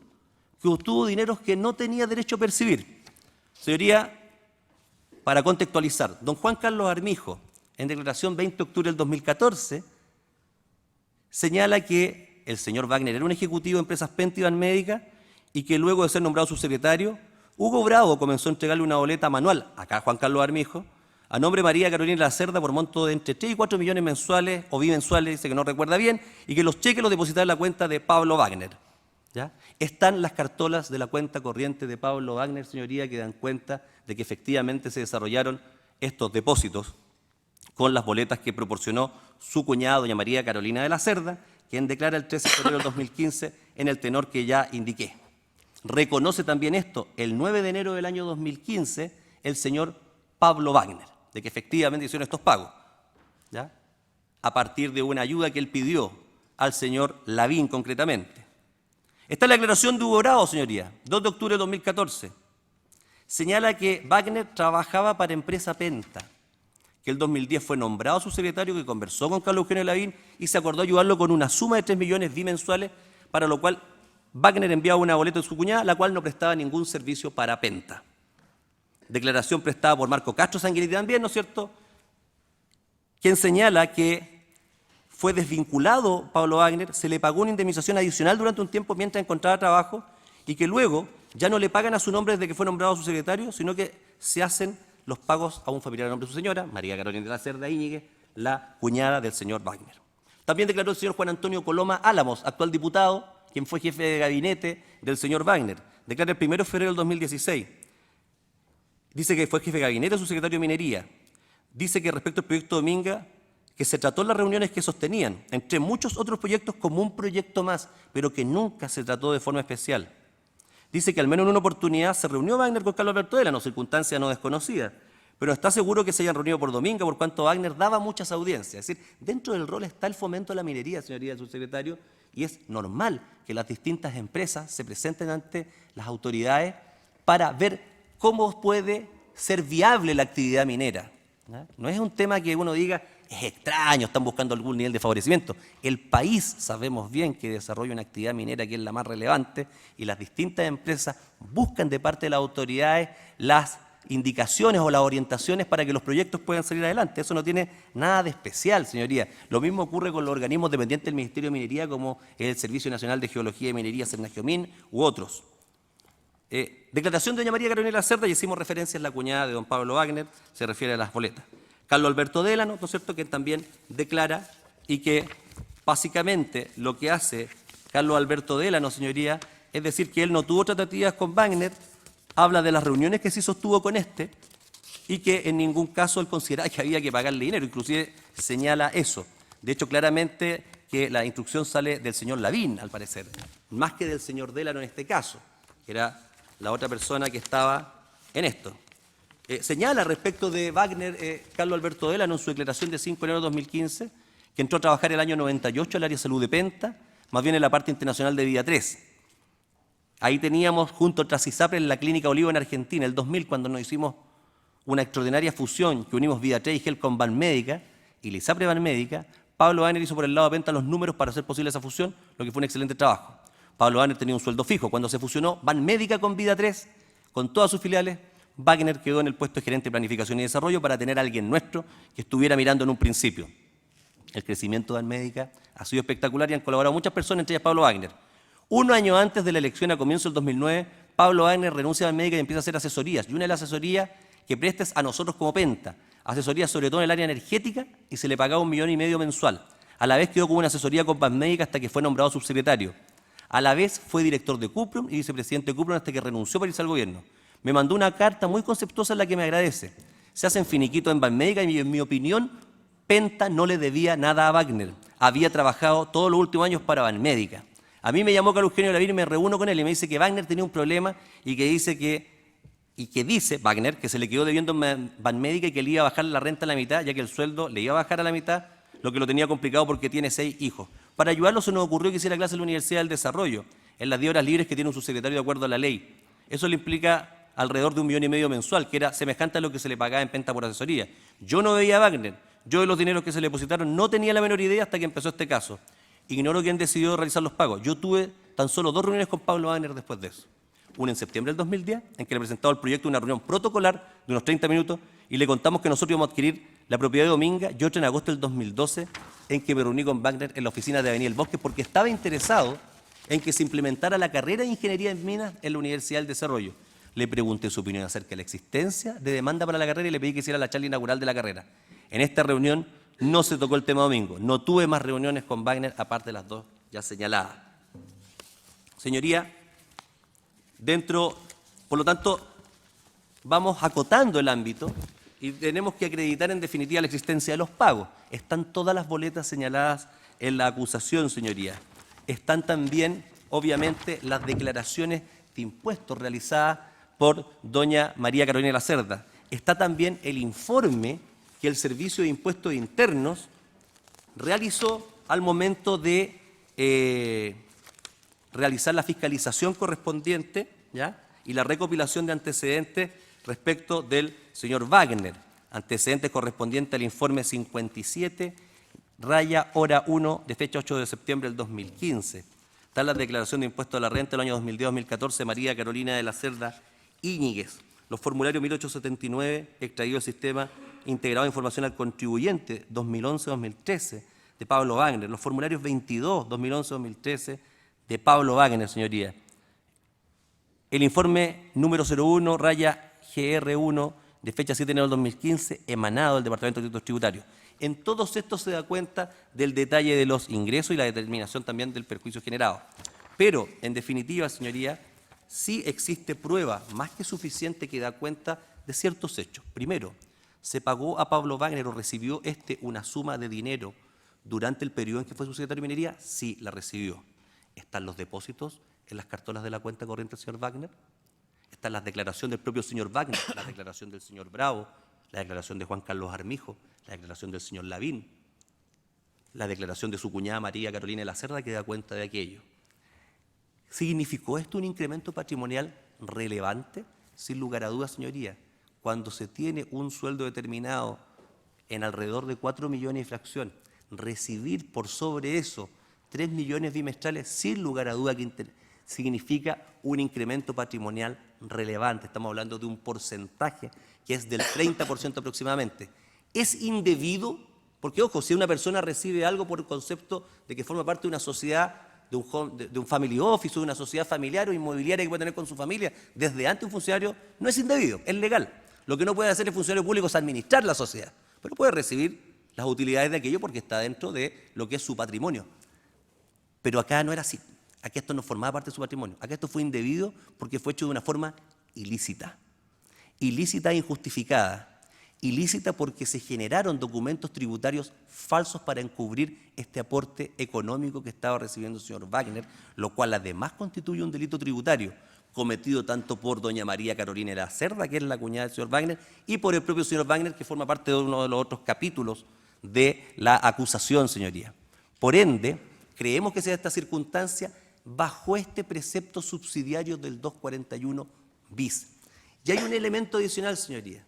que obtuvo dineros que no tenía derecho a percibir. Señoría, para contextualizar, don Juan Carlos Armijo, en declaración 20 de octubre del 2014, señala que el señor Wagner era un ejecutivo de empresas Penta y Banmédica y que luego de ser nombrado subsecretario, Hugo Bravo comenzó a entregarle una boleta manual, acá Juan Carlos Armijo, a nombre de María Carolina La Cerda por monto de entre 3 y 4 millones mensuales o bimensuales, dice que no recuerda bien, y que los cheques los depositaba en la cuenta de Pablo Wagner. ¿Ya? Están las cartolas de la cuenta corriente de Pablo Wagner, señoría, que dan cuenta de que efectivamente se desarrollaron estos depósitos con las boletas que proporcionó su cuñada, doña María Carolina de la Cerda, quien declara el 13 de febrero del 2015 en el tenor que ya indiqué. Reconoce también esto el 9 de enero del año 2015 el señor Pablo Wagner, de que efectivamente hicieron estos pagos, ¿ya? A partir de una ayuda que él pidió al señor Lavín concretamente. Está la declaración de Hugo Bravo, señoría, 2 de octubre de 2014. Señala que Wagner trabajaba para empresa Penta, que el 2010 fue nombrado subsecretario, que conversó con Carlos Eugenio Lavín y se acordó ayudarlo con una suma de 3 millones bimensuales, para lo cual Wagner enviaba una boleta de su cuñada, la cual no prestaba ningún servicio para Penta. Declaración prestada por Marco Castro Sanguinetti también, ¿no es cierto?, quien señala que fue desvinculado Pablo Wagner, se le pagó una indemnización adicional durante un tiempo mientras encontraba trabajo y que luego ya no le pagan a su nombre desde que fue nombrado subsecretario, sino que se hacen los pagos a un familiar a nombre de su señora, María Carolina de la Cerda Íñiguez, la cuñada del señor Wagner. También declaró el señor Juan Antonio Coloma Álamos, actual diputado, quien fue jefe de gabinete del señor Wagner. Declara el 1 de febrero del 2016. Dice que fue jefe de gabinete, subsecretario de Minería. Dice que respecto al proyecto Dominga, que se trató en las reuniones que sostenían, entre muchos otros proyectos, como un proyecto más, pero que nunca se trató de forma especial. Dice que al menos en una oportunidad se reunió Wagner con Carlos Alberto Delano, circunstancia no desconocida, pero está seguro que se hayan reunido por Dominga, por cuanto Wagner daba muchas audiencias. Es decir, dentro del rol está el fomento de la minería, señoría del subsecretario, y es normal que las distintas empresas se presenten ante las autoridades para ver cómo puede ser viable la actividad minera. No es un tema que uno diga, es extraño, están buscando algún nivel de favorecimiento. El país sabemos bien que desarrolla una actividad minera que es la más relevante y las distintas empresas buscan de parte de las autoridades las indicaciones o las orientaciones para que los proyectos puedan salir adelante. Eso no tiene nada de especial, señoría. Lo mismo ocurre con los organismos dependientes del Ministerio de Minería, como el Servicio Nacional de Geología y Minería, Cernagiomín, u otros. Declaración de doña María Carolina La Cerda, y hicimos referencia en la cuñada de don Pablo Wagner, se refiere a las boletas. Carlos Alberto Delano, ¿no es cierto?, que también declara y que básicamente lo que hace Carlos Alberto Delano, señoría, es decir que él no tuvo tratativas con Wagner, habla de las reuniones que sí sostuvo con este y que en ningún caso él consideraba que había que pagarle dinero, inclusive señala eso. De hecho, claramente que la instrucción sale del señor Lavín, al parecer, más que del señor Delano en este caso, que era la otra persona que estaba en esto. Señala respecto de Wagner, Carlos Alberto Delano, en su declaración de 5 de enero de 2015, que entró a trabajar el año 98 al área de salud de Penta, más bien en la parte internacional de Vida 3. Ahí teníamos junto a Tracisapre en la Clínica Olivo en Argentina, el 2000, cuando nos hicimos una extraordinaria fusión que unimos Vida 3 y Gel con Banmédica y Lisapre Banmédica. Pablo Wagner hizo por el lado de Penta los números para hacer posible esa fusión, lo que fue un excelente trabajo. Pablo Wagner tenía un sueldo fijo. Cuando se fusionó Banmédica con Vida 3, con todas sus filiales, Wagner quedó en el puesto de gerente de planificación y desarrollo para tener a alguien nuestro que estuviera mirando en un principio. El crecimiento de Banmédica ha sido espectacular y han colaborado muchas personas, entre ellas Pablo Wagner. Un año antes de la elección, a comienzo del 2009, Pablo Wagner renuncia a Banmédica y empieza a hacer asesorías. Y una de las asesorías que prestes a nosotros como Penta, asesorías sobre todo en el área energética, y se le pagaba 1,5 millones mensual. A la vez quedó con una asesoría con Banmédica hasta que fue nombrado subsecretario. A la vez fue director de Cuprum y vicepresidente de Cuprum hasta que renunció para irse al gobierno. Me mandó una carta muy conceptuosa en la que me agradece. Se hacen finiquitos en Banmédica y en mi opinión, Penta no le debía nada a Wagner. Había trabajado todos los últimos años para Banmédica. A mí me llamó Carlos Eugenio Lavín y me reúno con él y me dice que Wagner tenía un problema y que dice Wagner que se le quedó debiendo en Banmédica y que le iba a bajar la renta a la mitad, ya que el sueldo le iba a bajar a la mitad, lo que lo tenía complicado porque tiene 6 hijos. Para ayudarlo se nos ocurrió que hiciera clase en la Universidad del Desarrollo, en las 10 horas libres que tiene un subsecretario de acuerdo a la ley. Eso le implica alrededor de 1,5 millones mensual, que era semejante a lo que se le pagaba en Penta por asesoría. Yo no veía a Wagner, yo de los dineros que se le depositaron no tenía la menor idea hasta que empezó este caso. ignoro quién decidió realizar los pagos. Yo tuve tan solo 2 reuniones con Pablo Wagner después de eso. Una en septiembre del 2010, en que le presentaba el proyecto, una reunión protocolar de unos 30 minutos, y le contamos que nosotros íbamos a adquirir la propiedad de Dominga, y otra en agosto del 2012, en que me reuní con Wagner en la oficina de Avenida El Bosque, porque estaba interesado en que se implementara la carrera de Ingeniería en Minas en la Universidad del Desarrollo. Le pregunté su opinión acerca de la existencia de demanda para la carrera y le pedí que hiciera la charla inaugural de la carrera. En esta reunión no se tocó el tema Domingo. No tuve más reuniones con Wagner, aparte de las 2 ya señaladas. Señoría, por lo tanto, vamos acotando el ámbito y tenemos que acreditar en definitiva la existencia de los pagos. Están todas las boletas señaladas en la acusación, señoría. Están también, obviamente, las declaraciones de impuestos realizadas por doña María Carolina Lacerda. Está también el informe que el Servicio de Impuestos Internos realizó al momento de realizar la fiscalización correspondiente, ¿ya?, y la recopilación de antecedentes respecto del señor Wagner, antecedentes correspondientes al informe 57/1 de fecha 8 de septiembre del 2015. Está la declaración de impuesto a la renta del año 2010-2014, María Carolina de la Cerda Íñiguez, los formularios 1879, extraído del Sistema Integrado de Información al Contribuyente 2011-2013, de Pablo Wagner, los formularios 22, 2011-2013, de Pablo Wagner, señoría. El informe número 01/GR1 de fecha 7 de enero del 2015, emanado del Departamento de Tributos Tributarios. En todos estos se da cuenta del detalle de los ingresos y la determinación también del perjuicio generado. Pero, en definitiva, señoría, sí existe prueba más que suficiente que da cuenta de ciertos hechos. Primero, ¿se pagó a Pablo Wagner o recibió una suma de dinero durante el periodo en que fue subsecretario de Minería? Sí, la recibió. ¿Están los depósitos en las cartolas de la cuenta corriente del señor Wagner? Están las declaraciones del propio señor Wagner, la declaración del señor Bravo, la declaración de Juan Carlos Armijo, la declaración del señor Lavín, la declaración de su cuñada María Carolina de la Cerda, que da cuenta de aquello. ¿Significó esto un incremento patrimonial relevante? Sin lugar a dudas, señoría. Cuando se tiene un sueldo determinado en alrededor de 4 millones y fracción, recibir por sobre eso 3 millones bimestrales, sin lugar a duda que significa un incremento patrimonial relevante. Estamos hablando de un porcentaje que es del 30% aproximadamente. ¿Es indebido? Porque, ojo, si una persona recibe algo por el concepto de que forma parte de una sociedad, de un family office, de una sociedad familiar o inmobiliaria que puede tener con su familia, desde antes un funcionario, no es indebido, es legal. Lo que no puede hacer el funcionario público es administrar la sociedad, pero puede recibir las utilidades de aquello porque está dentro de lo que es su patrimonio. Pero acá no era así. Aquí esto no formaba parte de su patrimonio. Acá esto fue indebido porque fue hecho de una forma ilícita. Ilícita e injustificada. Ilícita porque se generaron documentos tributarios falsos para encubrir este aporte económico que estaba recibiendo el señor Wagner, lo cual además constituye un delito tributario cometido tanto por doña María Carolina de la Cerda, que es la cuñada del señor Wagner, y por el propio señor Wagner, que forma parte de uno de los otros capítulos de la acusación, señoría. Por ende, creemos que sea esta circunstancia bajo este precepto subsidiario del 241 bis. Y hay un elemento adicional, señoría.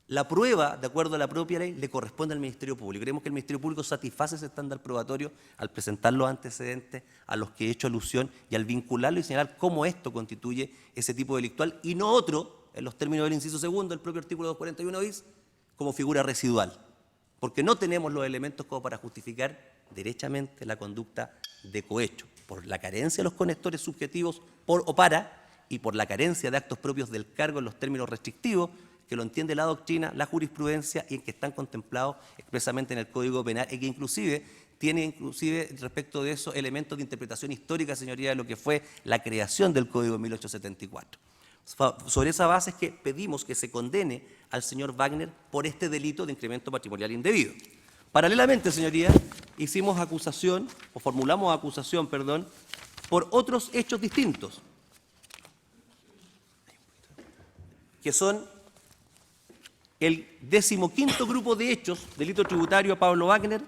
La prueba, de acuerdo a la propia ley, le corresponde al Ministerio Público. Creemos que el Ministerio Público satisface ese estándar probatorio al presentar los antecedentes a los que he hecho alusión y al vincularlo y señalar cómo esto constituye ese tipo delictual y no otro, en los términos del inciso segundo del propio artículo 241 bis, como figura residual. Porque no tenemos los elementos como para justificar derechamente la conducta de cohecho, por la carencia de los conectores subjetivos y por la carencia de actos propios del cargo en los términos restrictivos, que lo entiende la doctrina, la jurisprudencia y en que están contemplados expresamente en el Código Penal y que tiene respecto de esos elementos de interpretación histórica, señoría, de lo que fue la creación del Código de 1874. Sobre esa base es que pedimos que se condene al señor Wagner por este delito de incremento patrimonial indebido. Paralelamente, señoría, formulamos acusación, por otros hechos distintos, que son el 15º grupo de hechos, delito tributario a Pablo Wagner,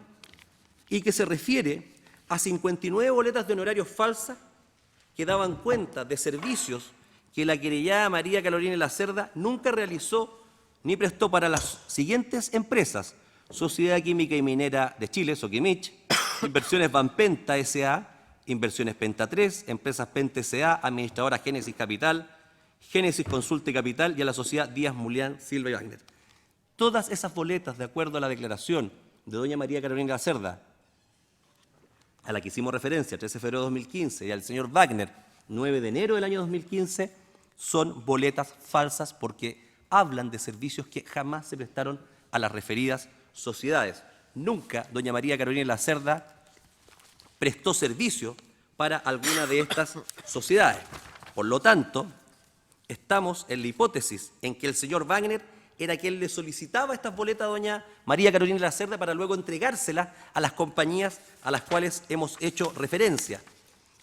y que se refiere a 59 boletas de honorarios falsas que daban cuenta de servicios que la querellada María Carolina de la Cerda nunca realizó ni prestó para las siguientes empresas: Sociedad Química y Minera de Chile, Soquimich, Inversiones Banpenta S.A., Inversiones Penta 3, Empresas Penta S.A., Administradora Génesis Capital, Génesis Consulta y Capital y a la sociedad Díaz Mulián, Silva y Wagner. Todas esas boletas, de acuerdo a la declaración de doña María Carolina Lacerda, a la que hicimos referencia, 13 de febrero de 2015, y al señor Wagner, 9 de enero del año 2015, son boletas falsas porque hablan de servicios que jamás se prestaron a las referidas sociedades. Nunca doña María Carolina Lacerda prestó servicio para alguna de estas sociedades. Por lo tanto, estamos en la hipótesis en que el señor Wagner era quien le solicitaba estas boletas a doña María Carolina Lacerda para luego entregárselas a las compañías a las cuales hemos hecho referencia.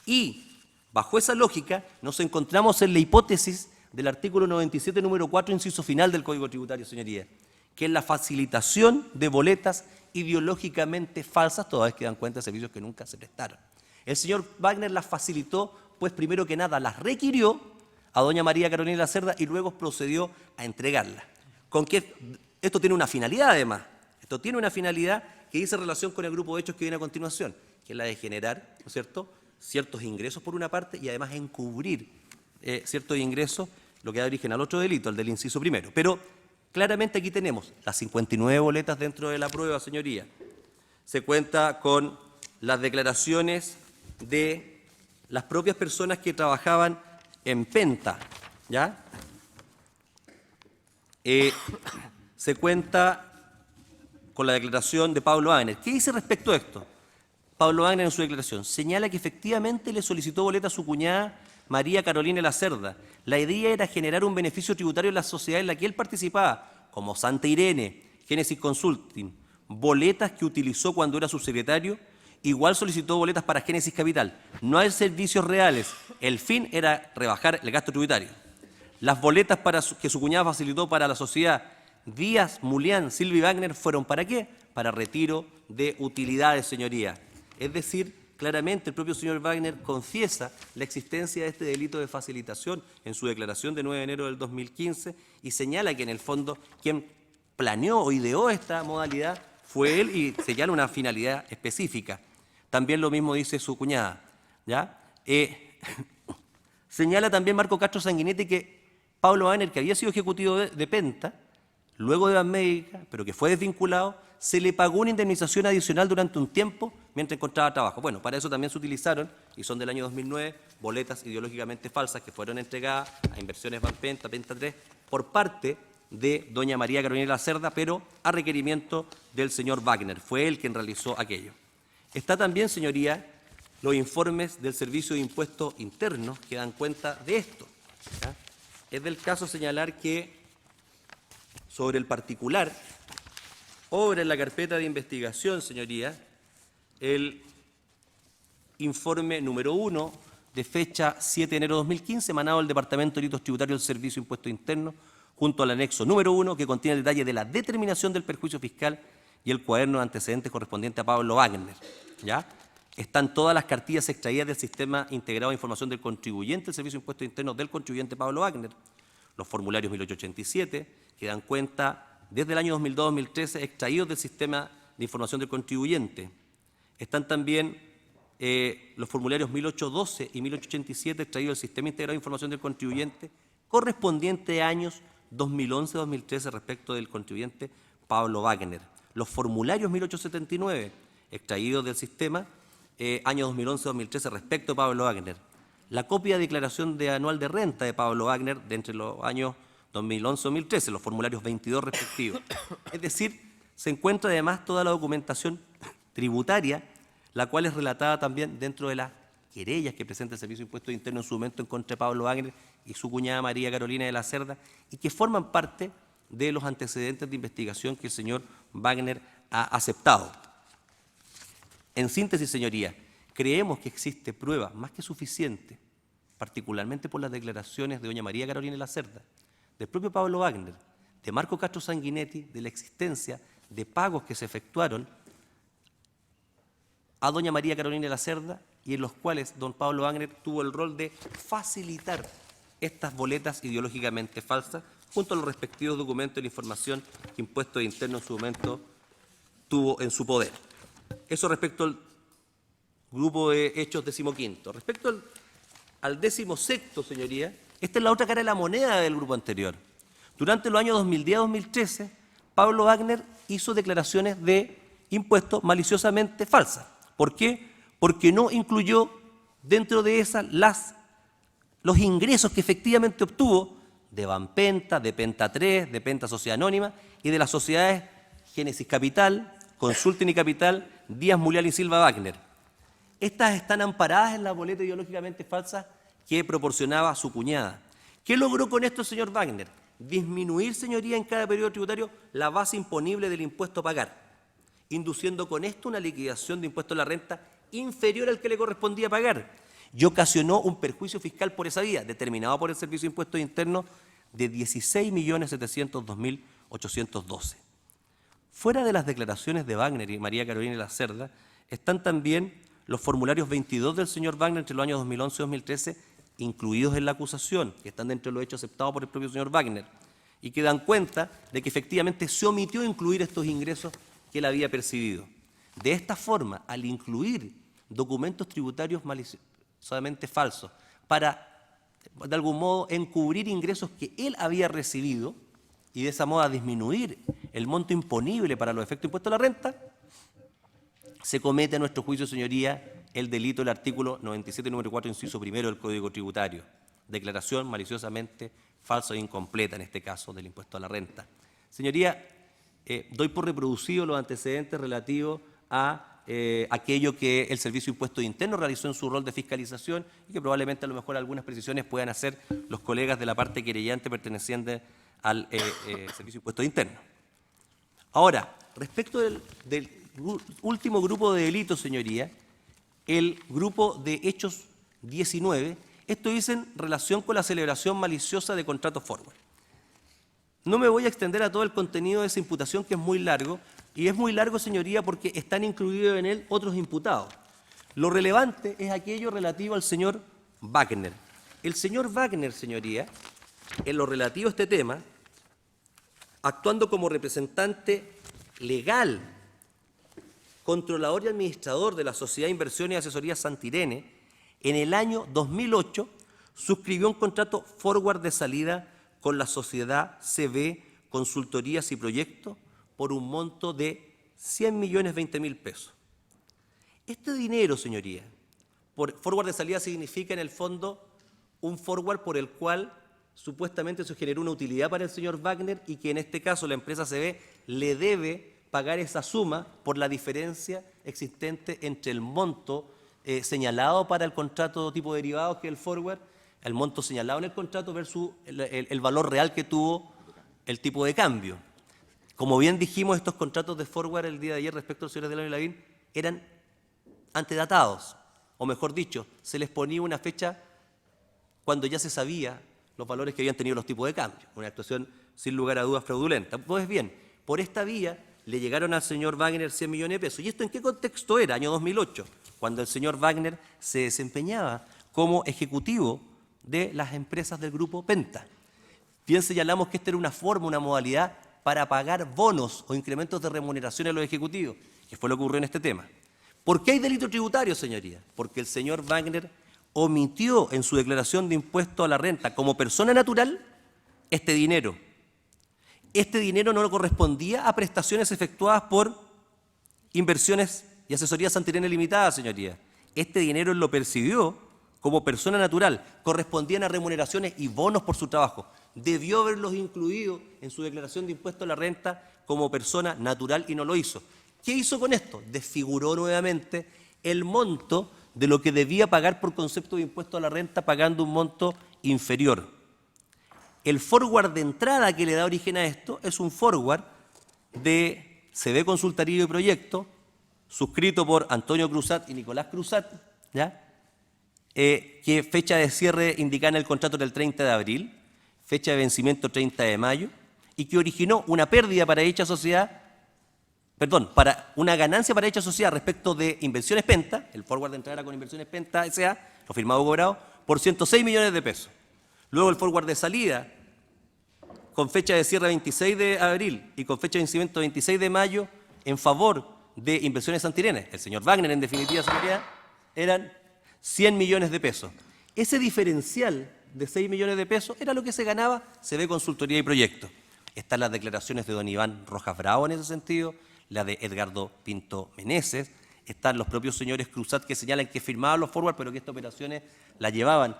Y, bajo esa lógica, nos encontramos en la hipótesis del artículo 97, número 4, inciso final del Código Tributario, señoría, que es la facilitación de boletas ideológicamente falsas, toda vez que dan cuenta de servicios que nunca se prestaron. El señor Wagner las facilitó, pues primero que nada las requirió a doña María Carolina Lacerda y luego procedió a entregarlas. Con que esto tiene una finalidad, además. Esto tiene una finalidad que dice relación con el grupo de hechos que viene a continuación, que es la de generar, ¿no es cierto?, ciertos ingresos por una parte y además encubrir ciertos ingresos, lo que da origen al otro delito, el del inciso primero. Pero claramente aquí tenemos las 59 boletas dentro de la prueba, señoría. Se cuenta con las declaraciones de las propias personas que trabajaban en Penta, ¿ya? Se cuenta con la declaración de Pablo Wagner. ¿Qué dice respecto a esto? Pablo Wagner en su declaración señala que efectivamente le solicitó boleta a su cuñada María Carolina Lacerda. La idea era generar un beneficio tributario en la sociedad en la que él participaba, como Santa Irene, Génesis Consulting, boletas que utilizó cuando era subsecretario. Igual solicitó boletas para Génesis Capital. No hay servicios reales. El fin era rebajar el gasto tributario. Las boletas que su cuñada facilitó para la sociedad Díaz, Mulián, Silva y Wagner fueron ¿para qué? Para retiro de utilidades, señoría. Es decir, claramente el propio señor Wagner confiesa la existencia de este delito de facilitación en su declaración de 9 de enero del 2015 y señala que en el fondo quien planeó o ideó esta modalidad fue él y señala una finalidad específica. También lo mismo dice su cuñada, ¿ya? Señala también Marco Castro Sanguinetti que Pablo Wagner, que había sido ejecutivo de Penta, luego de Banmédica, pero que fue desvinculado, se le pagó una indemnización adicional durante un tiempo mientras encontraba trabajo. Bueno, para eso también se utilizaron, y son del año 2009, boletas ideológicamente falsas que fueron entregadas a Inversiones Banpenta, Penta 3, por parte de doña María Carolina Lacerda, pero a requerimiento del señor Wagner. Fue él quien realizó aquello. Está también, señoría, los informes del Servicio de Impuestos Internos que dan cuenta de esto, ¿ya? Es del caso señalar que sobre el particular obra en la carpeta de investigación, señoría, el informe número 1 de fecha 7 de enero de 2015, emanado del Departamento de Delitos Tributarios del Servicio de Impuestos Internos, junto al anexo número 1, que contiene el detalle de la determinación del perjuicio fiscal y el cuaderno de antecedentes correspondiente a Pablo Wagner, ¿ya? Están todas las cartillas extraídas del Sistema Integrado de Información del Contribuyente, el Servicio de Impuestos Internos del contribuyente Pablo Wagner, los formularios 1887, que dan cuenta desde el año 2002-2013, extraídos del Sistema de Información del Contribuyente. Están también los formularios 1812 y 1887, extraídos del Sistema Integrado de Información del Contribuyente, correspondiente a años 2011-2013 respecto del contribuyente Pablo Wagner. Los formularios 1879, extraídos del sistema, año 2011-2013 respecto a Pablo Wagner. La copia de declaración anual de renta de Pablo Wagner de entre los años 2011-2013, los formularios 22 respectivos. Es decir, se encuentra además toda la documentación tributaria, la cual es relatada también dentro de las querellas que presenta el Servicio de Impuestos Internos en su momento en contra de Pablo Wagner y su cuñada María Carolina de Lacerda, y que forman parte de los antecedentes de investigación que el señor Wagner ha aceptado. En síntesis, señoría, creemos que existe prueba más que suficiente, particularmente por las declaraciones de doña María Carolina de Lacerda, del propio Pablo Wagner, de Marco Castro Sanguinetti, de la existencia de pagos que se efectuaron a doña María Carolina de Lacerda y en los cuales don Pablo Wagner tuvo el rol de facilitar estas boletas ideológicamente falsas junto a los respectivos documentos de la información que Impuestos Internos en su momento tuvo en su poder. Eso respecto grupo de hechos 15º. Respecto al 16º, señoría, esta es la otra cara de la moneda del grupo anterior. Durante los años 2010-2013, Pablo Wagner hizo declaraciones de impuestos maliciosamente falsas. ¿Por qué? Porque no incluyó dentro de esas los ingresos que efectivamente obtuvo de Banpenta, de Penta 3, de Penta Sociedad Anónima y de las sociedades Génesis Capital, Consulting y Capital, Díaz Mulial y Silva Wagner. Estas están amparadas en la boleta ideológicamente falsa que proporcionaba su cuñada. ¿Qué logró con esto el señor Wagner? Disminuir, señoría, en cada periodo tributario la base imponible del impuesto a pagar, induciendo con esto una liquidación de impuesto a la renta inferior al que le correspondía pagar, y ocasionó un perjuicio fiscal por esa vía, determinado por el Servicio de Impuestos Internos, de 16.702.812. Fuera de las declaraciones de Wagner y María Carolina Lacerda, están también los formularios 22 del señor Wagner entre los años 2011 y 2013, incluidos en la acusación, que están dentro de los hechos aceptados por el propio señor Wagner, y que dan cuenta de que efectivamente se omitió incluir estos ingresos que él había percibido. De esta forma, al incluir documentos tributarios maliciosamente falsos para, de algún modo, encubrir ingresos que él había recibido y de esa modo disminuir el monto imponible para los efectos de impuesto a la renta, se comete a nuestro juicio, señoría, el delito del artículo 97, número 4, inciso primero del Código Tributario. Declaración maliciosamente falsa e incompleta, en este caso, del impuesto a la renta. Señoría, doy por reproducido los antecedentes relativos a aquello que el Servicio de Impuestos Internos realizó en su rol de fiscalización y que probablemente a lo mejor algunas precisiones puedan hacer los colegas de la parte querellante perteneciente al Servicio de Impuestos Internos. Ahora, respecto del último grupo de delitos, señoría, el grupo de hechos 19, esto dice en relación con la celebración maliciosa de contratos forward. No me voy a extender a todo el contenido de esa imputación, que es muy largo, y es muy largo, señoría, porque están incluidos en él otros imputados. Lo relevante es aquello relativo al señor Wagner. El señor Wagner, señoría, en lo relativo a este tema, actuando como representante legal, controlador y administrador de la Sociedad de Inversiones y Asesorías Santirene, en el año 2008 suscribió un contrato forward de salida con la sociedad CB Consultorías y Proyectos por un monto de 100.020.000 pesos. Este dinero, señoría, por forward de salida significa en el fondo un forward por el cual supuestamente se generó una utilidad para el señor Wagner y que en este caso la empresa CB le debe pagar esa suma por la diferencia existente entre el monto señalado para el contrato tipo derivado, que es el forward, el monto señalado en el contrato versus el valor real que tuvo el tipo de cambio. Como bien dijimos, estos contratos de forward el día de ayer respecto al señor Delano y Lavín eran antedatados, o mejor dicho, se les ponía una fecha cuando ya se sabía los valores que habían tenido los tipos de cambio, una actuación sin lugar a dudas fraudulenta. Pues bien, por esta vía le llegaron al señor Wagner 100 millones de pesos. ¿Y esto en qué contexto era? Año 2008, cuando el señor Wagner se desempeñaba como ejecutivo de las empresas del grupo Penta. Bien señalamos que esta era una forma, una modalidad para pagar bonos o incrementos de remuneración a los ejecutivos, que fue lo que ocurrió en este tema. ¿Por qué hay delito tributario, señoría? Porque el señor Wagner omitió en su declaración de impuesto a la renta como persona natural este dinero. Este dinero no correspondía a prestaciones efectuadas por Inversiones y Asesorías Santirene Limitada, señoría. Este dinero él lo percibió como persona natural, correspondían a remuneraciones y bonos por su trabajo. Debió haberlos incluido en su declaración de impuesto a la renta como persona natural y no lo hizo. ¿Qué hizo con esto? Desfiguró nuevamente el monto de lo que debía pagar por concepto de impuesto a la renta, pagando un monto inferior. El forward de entrada que le da origen a esto es un forward de CB Consultoría y Proyecto, suscrito por Antonio Cruzat y Nicolás Cruzat, ¿ya? Que fecha de cierre indicada en el contrato del 30 de abril, fecha de vencimiento 30 de mayo, y que originó una pérdida para dicha sociedad, para una ganancia para dicha sociedad respecto de Inversiones Penta, el forward de entrada con Inversiones Penta S.A., lo firmado cobrado, por 106 millones de pesos. Luego el forward de salida, con fecha de cierre 26 de abril y con fecha de vencimiento 26 de mayo, en favor de Inversiones Santirene, el señor Wagner en definitiva, señoría, eran 100 millones de pesos. Ese diferencial de 6 millones de pesos era lo que se ganaba CB Consultoría y Proyectos. Están las declaraciones de don Iván Rojas Bravo en ese sentido, la de Edgardo Pinto Meneses, están los propios señores Cruzat que señalan que firmaban los forward, pero que estas operaciones las llevaban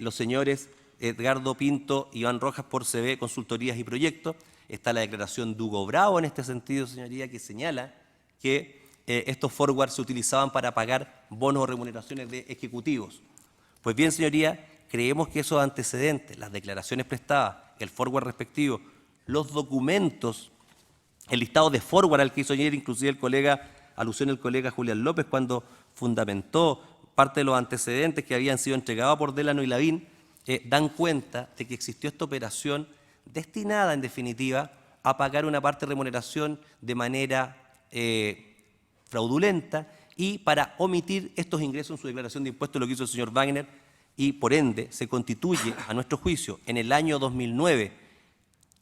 los señores Edgardo Pinto, Iván Rojas por CB Consultorías y Proyectos. Está la declaración de Hugo Bravo en este sentido, señoría, que señala que estos forwards se utilizaban para pagar bonos o remuneraciones de ejecutivos. Pues bien, señoría, creemos que esos antecedentes, las declaraciones prestadas, el forward respectivo, los documentos, el listado de forward al que hizo ayer inclusive el colega, alusión el colega Julián López cuando fundamentó parte de los antecedentes que habían sido entregados por Delano y Lavín, dan cuenta de que existió esta operación destinada, en definitiva, a pagar una parte de remuneración de manera fraudulenta y para omitir estos ingresos en su declaración de impuestos, lo que hizo el señor Wagner, y por ende se constituye, a nuestro juicio, en el año 2009,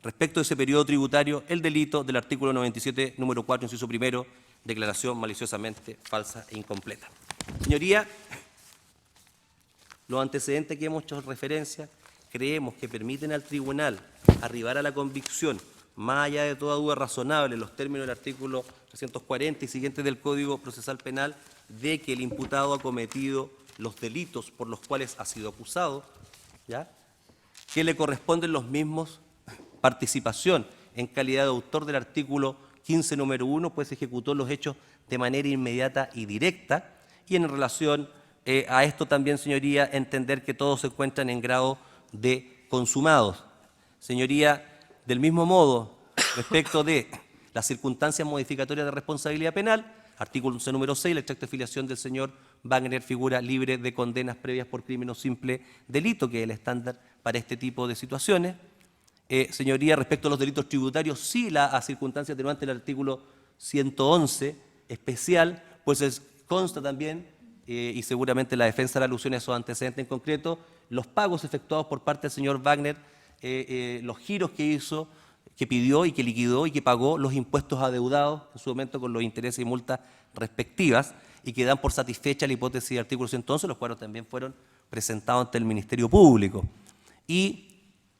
respecto de ese periodo tributario, el delito del artículo 97, número 4, inciso primero, declaración maliciosamente falsa e incompleta. Señoría, los antecedentes que hemos hecho referencia creemos que permiten al tribunal arribar a la convicción, más allá de toda duda razonable, en los términos del artículo 340 y siguientes del Código Procesal Penal, de que el imputado ha cometido los delitos por los cuales ha sido acusado, ¿ya?, que le corresponden los mismos participación en calidad de autor del artículo 15, número 1, pues ejecutó los hechos de manera inmediata y directa, y en relación a esto también, señoría, entender que todos se encuentran en grado de consumados. Señoría, del mismo modo, respecto de las circunstancias modificatorias de responsabilidad penal, artículo 11, número 6, la extracta afiliación del señor Wagner figura libre de condenas previas por crimen o simple delito, que es el estándar para este tipo de situaciones. Señoría, respecto a los delitos tributarios, sí la circunstancia atenuante del artículo 111 especial, pues consta también, y seguramente la defensa hará alusión a esos antecedentes en concreto, los pagos efectuados por parte del señor Wagner, los giros que hizo, que pidió y que liquidó y que pagó los impuestos adeudados en su momento con los intereses y multas respectivas y que dan por satisfecha la hipótesis del artículo 111, los cuales también fueron presentados ante el Ministerio Público. Y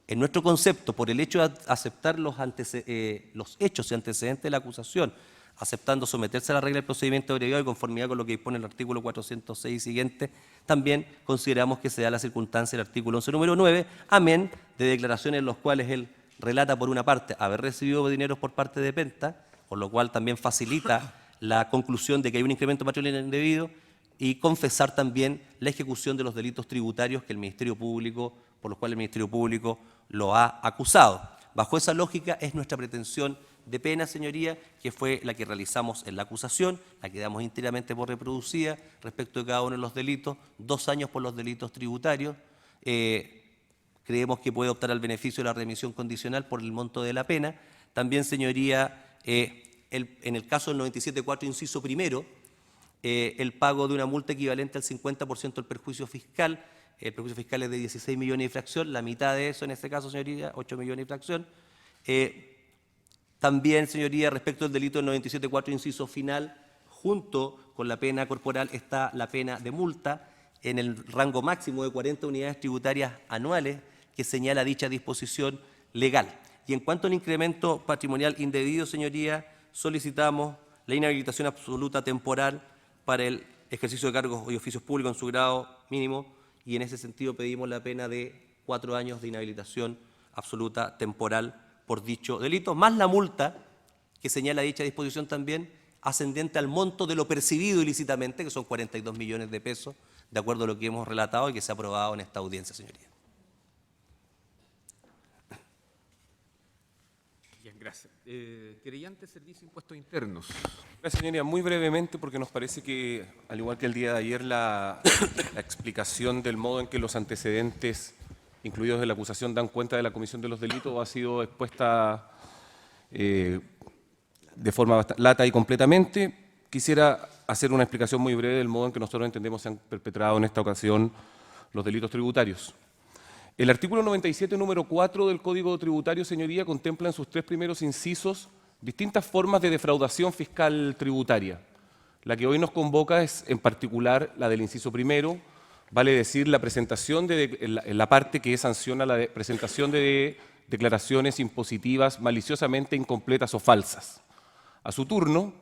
en nuestro concepto, por el hecho de aceptar los hechos y antecedentes de la acusación, aceptando someterse a la regla del procedimiento abreviado y conformidad con lo que dispone el artículo 406 y siguiente, también consideramos que se da la circunstancia del artículo 11, número 9, amén de declaraciones en las cuales él relata, por una parte, haber recibido dineros por parte de Penta, por lo cual también facilita la conclusión de que hay un incremento patrimonial indebido, y confesar también la ejecución de los delitos tributarios que el Ministerio Público, por los cuales el Ministerio Público lo ha acusado. Bajo esa lógica es nuestra pretensión de pena, señoría, que fue la que realizamos en la acusación, la que damos íntegramente por reproducida respecto de cada uno de los delitos, 2 años por los delitos tributarios. Creemos que puede optar al beneficio de la remisión condicional por el monto de la pena. También, señoría, en el caso del 97.4, inciso primero, el pago de una multa equivalente al 50% del perjuicio fiscal. El perjuicio fiscal es de 16 millones de fracción, la mitad de eso en este caso, señoría, 8 millones de fracción. También, señoría, respecto al delito del 97.4, inciso final, junto con la pena corporal está la pena de multa en el rango máximo de 40 unidades tributarias anuales que señala dicha disposición legal. Y en cuanto al incremento patrimonial indebido, señoría, solicitamos la inhabilitación absoluta temporal para el ejercicio de cargos y oficios públicos en su grado mínimo, y en ese sentido pedimos la pena de 4 años de inhabilitación absoluta temporal por dicho delito, más la multa que señala dicha disposición también, ascendente al monto de lo percibido ilícitamente, que son 42 millones de pesos, de acuerdo a lo que hemos relatado y que se ha aprobado en esta audiencia, señoría. Bien, gracias. Querellante, Servicio de Impuestos Internos. Gracias, señoría. Muy brevemente, porque nos parece que, al igual que el día de ayer, la explicación del modo en que los antecedentes incluidos en la acusación dan cuenta de la comisión de los delitos ha sido expuesta de forma lata y completamente. Quisiera hacer una explicación muy breve del modo en que nosotros entendemos se han perpetrado en esta ocasión los delitos tributarios. El artículo 97, número 4 del Código Tributario, señoría, contempla en sus 3 primeros incisos distintas formas de defraudación fiscal tributaria. La que hoy nos convoca es en particular la del inciso primero, vale decir la presentación en la parte que sanciona la presentación de declaraciones impositivas maliciosamente incompletas o falsas. A su turno,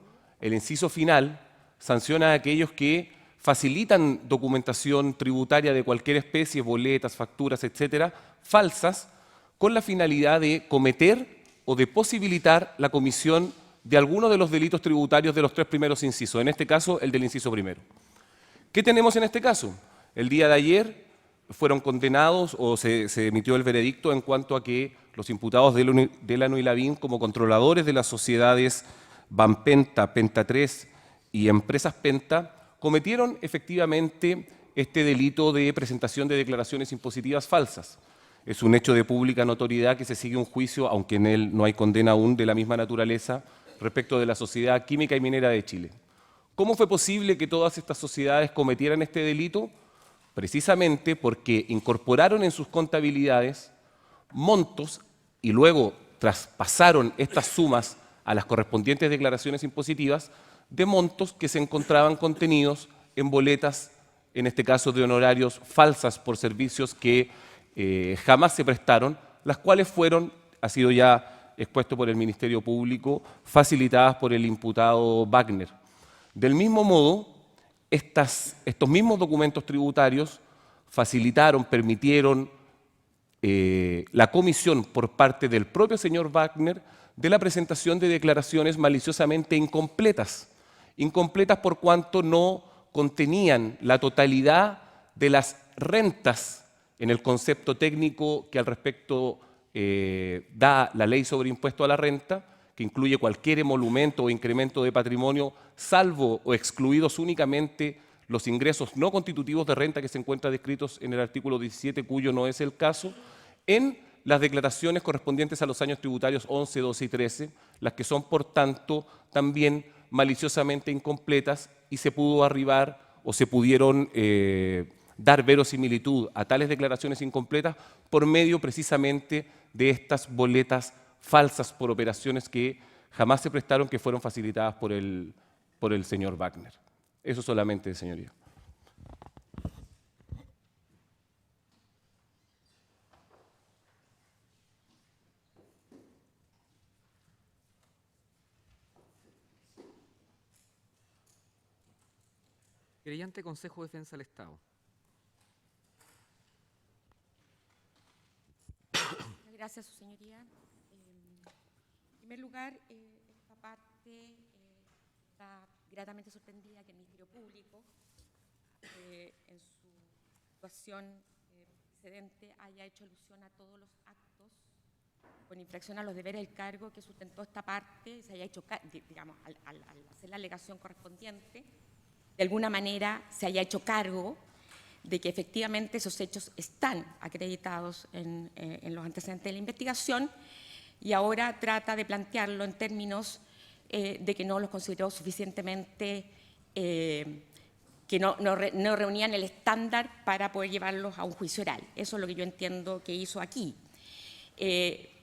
el inciso final sanciona a aquellos que facilitan documentación tributaria de cualquier especie, boletas, facturas, etcétera, falsas, con la finalidad de cometer o de posibilitar la comisión de alguno de los delitos tributarios de los 3 primeros incisos, en este caso el del inciso primero. ¿Qué tenemos en este caso? El día de ayer fueron condenados o se emitió el veredicto en cuanto a que los imputados Delano y Lavín como controladores de las sociedades Banpenta, Penta 3 y Empresas Penta cometieron efectivamente este delito de presentación de declaraciones impositivas falsas. Es un hecho de pública notoriedad que se sigue un juicio, aunque en él no hay condena aún, de la misma naturaleza respecto de la Sociedad Química y Minera de Chile. ¿Cómo fue posible que todas estas sociedades cometieran este delito? Precisamente porque incorporaron en sus contabilidades montos y luego traspasaron estas sumas a las correspondientes declaraciones impositivas de montos que se encontraban contenidos en boletas, en este caso de honorarios falsas por servicios que jamás se prestaron, las cuales fueron, ha sido ya expuesto por el Ministerio Público, facilitadas por el imputado Wagner. Del mismo modo, estos mismos documentos tributarios facilitaron, permitieron la comisión por parte del propio señor Wagner de la presentación de declaraciones maliciosamente incompletas. Incompletas por cuanto no contenían la totalidad de las rentas en el concepto técnico que al respecto da la ley sobre impuesto a la renta, que incluye cualquier emolumento o incremento de patrimonio, salvo o excluidos únicamente los ingresos no constitutivos de renta que se encuentran descritos en el artículo 17, cuyo no es el caso, en las declaraciones correspondientes a los años tributarios 11, 12 y 13, las que son, por tanto, también maliciosamente incompletas y se pudo arribar o se pudieron dar verosimilitud a tales declaraciones incompletas por medio precisamente de estas boletas falsas por operaciones que jamás se prestaron, que fueron facilitadas por el señor Wagner. Eso solamente, señoría. Querellante, Consejo de Defensa del Estado. Gracias, su señoría. En primer lugar, esta parte está gratamente sorprendida que el Ministerio Público, en su actuación precedente, haya hecho alusión a todos los actos con infracción a los deberes del cargo que sustentó esta parte, se haya hecho, digamos, al hacer la alegación correspondiente, de alguna manera se haya hecho cargo de que efectivamente esos hechos están acreditados en los antecedentes de la investigación y ahora trata de plantearlo en términos de que no los consideró suficientemente, que no reunían el estándar para poder llevarlos a un juicio oral. Eso es lo que yo entiendo que hizo aquí.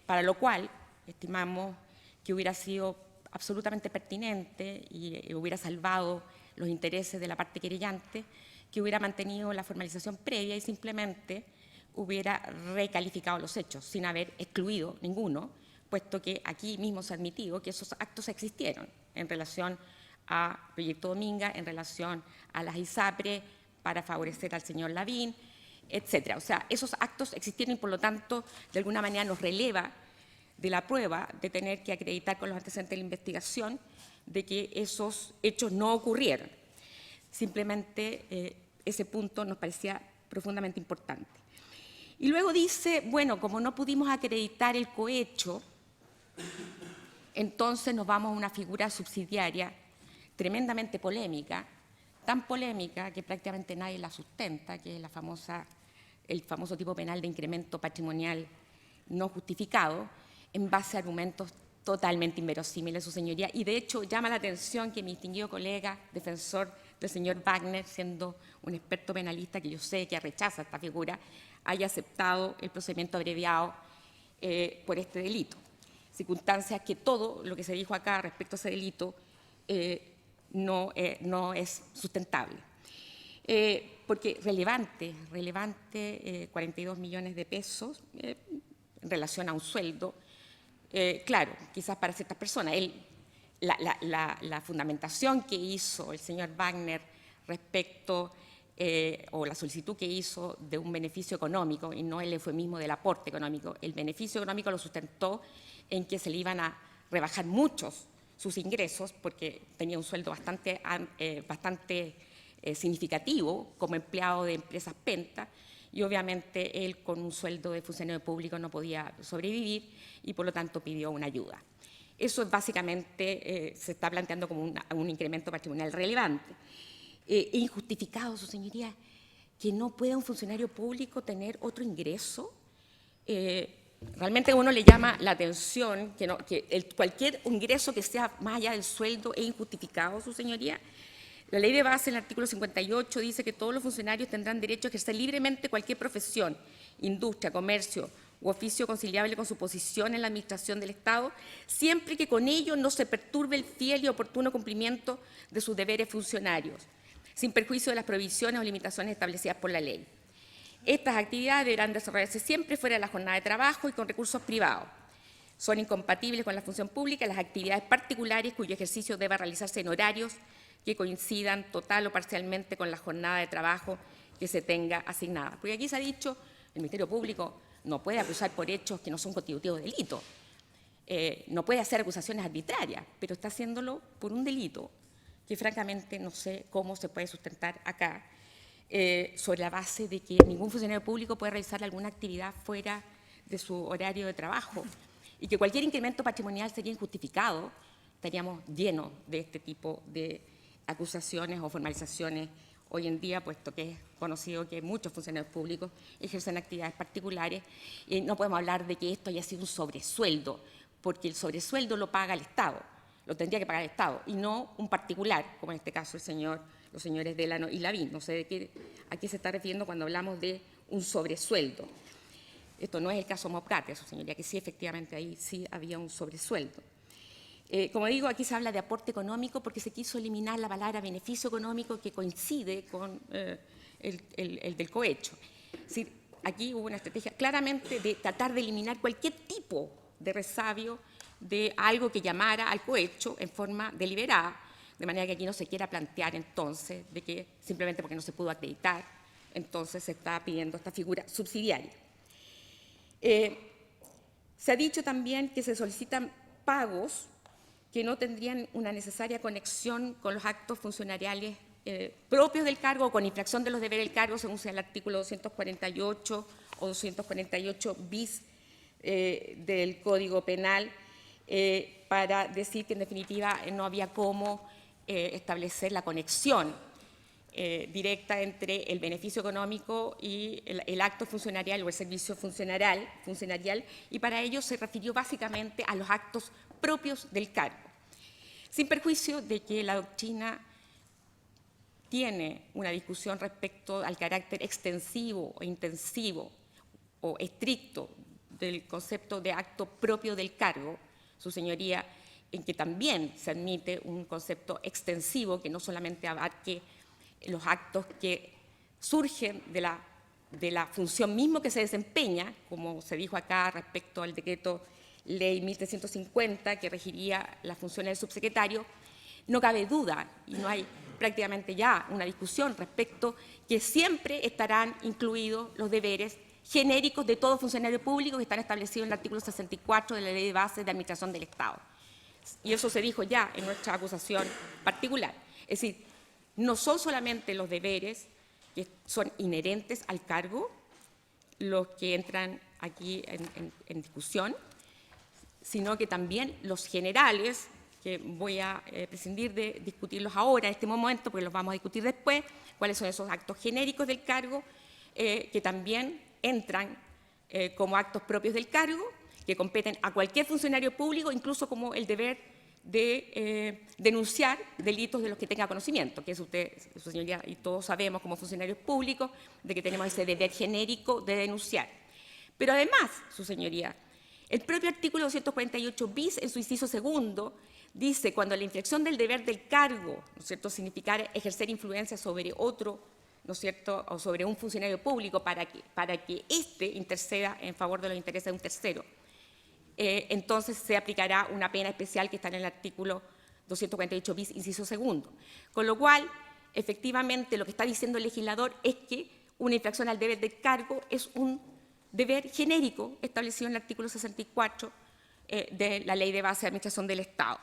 Para lo cual estimamos que hubiera sido absolutamente pertinente y hubiera salvado los intereses de la parte querellante, que hubiera mantenido la formalización previa y simplemente hubiera recalificado los hechos, sin haber excluido ninguno, puesto que aquí mismo se ha admitido que esos actos existieron en relación a Proyecto Dominga, en relación a las ISAPRE, para favorecer al señor Lavín, etcétera. O sea, esos actos existieron y, por lo tanto, de alguna manera nos releva de la prueba de tener que acreditar con los antecedentes de la investigación de que esos hechos no ocurrieron. Simplemente ese punto nos parecía profundamente importante. Y luego dice, bueno, como no pudimos acreditar el cohecho, entonces nos vamos a una figura subsidiaria tremendamente polémica, tan polémica que prácticamente nadie la sustenta, que es el famoso tipo penal de incremento patrimonial no justificado, en base a argumentos totalmente inverosímiles, su señoría. Y de hecho llama la atención que mi distinguido colega, defensor del señor Wagner, siendo un experto penalista que yo sé que rechaza esta figura, haya aceptado el procedimiento abreviado por este delito. Circunstancias que todo lo que se dijo acá respecto a ese delito no es sustentable. Porque relevante, 42 millones de pesos en relación a un sueldo, claro, quizás para ciertas personas. La fundamentación que hizo el señor Wagner respecto, o la solicitud que hizo de un beneficio económico, y no el eufemismo del aporte económico, el beneficio económico lo sustentó en que se le iban a rebajar muchos sus ingresos, porque tenía un sueldo bastante significativo como empleado de empresas Penta, y obviamente él con un sueldo de funcionario público no podía sobrevivir y por lo tanto pidió una ayuda. Eso es básicamente, se está planteando como un incremento patrimonial relevante. Es injustificado, su señoría, que no pueda un funcionario público tener otro ingreso. Realmente a uno le llama la atención que cualquier ingreso que sea más allá del sueldo es injustificado, su señoría. La ley de base, en el artículo 58, dice que todos los funcionarios tendrán derecho a ejercer libremente cualquier profesión, industria, comercio u oficio conciliable con su posición en la administración del Estado, siempre que con ello no se perturbe el fiel y oportuno cumplimiento de sus deberes funcionarios, sin perjuicio de las prohibiciones o limitaciones establecidas por la ley. Estas actividades deberán desarrollarse siempre fuera de la jornada de trabajo y con recursos privados. Son incompatibles con la función pública las actividades particulares cuyo ejercicio deba realizarse en horarios que coincidan total o parcialmente con la jornada de trabajo que se tenga asignada. Porque aquí se ha dicho, el Ministerio Público no puede acusar por hechos que no son constitutivos de delito, no puede hacer acusaciones arbitrarias, pero está haciéndolo por un delito que francamente no sé cómo se puede sustentar acá, sobre la base de que ningún funcionario público puede realizar alguna actividad fuera de su horario de trabajo y que cualquier incremento patrimonial sería injustificado. Estaríamos llenos de este tipo de acusaciones o formalizaciones hoy en día, puesto que es conocido que muchos funcionarios públicos ejercen actividades particulares, y no podemos hablar de que esto haya sido un sobresueldo, porque el sobresueldo lo paga el Estado, lo tendría que pagar el Estado, y no un particular, como en este caso los señores Delano y Lavín. No sé a qué se está refiriendo cuando hablamos de un sobresueldo. Esto no es el caso Mopcate, su señoría, que sí, efectivamente, ahí sí había un sobresueldo. Como digo, aquí se habla de aporte económico porque se quiso eliminar la palabra beneficio económico que coincide con el del cohecho. Es decir, aquí hubo una estrategia claramente de tratar de eliminar cualquier tipo de resabio de algo que llamara al cohecho en forma deliberada, de manera que aquí no se quiera plantear entonces de que simplemente porque no se pudo acreditar, entonces se está pidiendo esta figura subsidiaria. Se ha dicho también que se solicitan pagos que no tendrían una necesaria conexión con los actos funcionariales propios del cargo o con infracción de los deberes del cargo, según sea el artículo 248 o 248 bis del Código Penal, para decir que en definitiva no había cómo establecer la conexión directa entre el beneficio económico y el acto funcionarial o el servicio funcionarial, y para ello se refirió básicamente a los actos propios del cargo, sin perjuicio de que la doctrina tiene una discusión respecto al carácter extensivo o intensivo o estricto del concepto de acto propio del cargo, su señoría, en que también se admite un concepto extensivo que no solamente abarque los actos que surgen de la función misma que se desempeña, como se dijo acá respecto al decreto Ley 1350, que regiría las funciones del subsecretario. No cabe duda, y no hay prácticamente ya una discusión respecto, que siempre estarán incluidos los deberes genéricos de todo funcionario público que están establecidos en el artículo 64 de la Ley de Bases de Administración del Estado. Y eso se dijo ya en nuestra acusación particular. Es decir, no son solamente los deberes que son inherentes al cargo los que entran aquí en discusión, sino que también los generales, que voy a prescindir de discutirlos ahora, en este momento, porque los vamos a discutir después, cuáles son esos actos genéricos del cargo, que también entran como actos propios del cargo, que competen a cualquier funcionario público, incluso como el deber de denunciar delitos de los que tenga conocimiento, que es usted, su señoría, y todos sabemos como funcionarios públicos, de que tenemos ese deber genérico de denunciar. Pero además, su señoría, el propio artículo 248 bis, en su inciso segundo, dice, cuando la infracción del deber del cargo, ¿no es cierto?, significara ejercer influencia sobre otro, ¿no es cierto?, o sobre un funcionario público para que éste interceda en favor de los intereses de un tercero, entonces se aplicará una pena especial que está en el artículo 248 bis, inciso segundo. Con lo cual, efectivamente, lo que está diciendo el legislador es que una infracción al deber del cargo es un deber genérico establecido en el artículo 64 de la Ley de Base de Administración del Estado.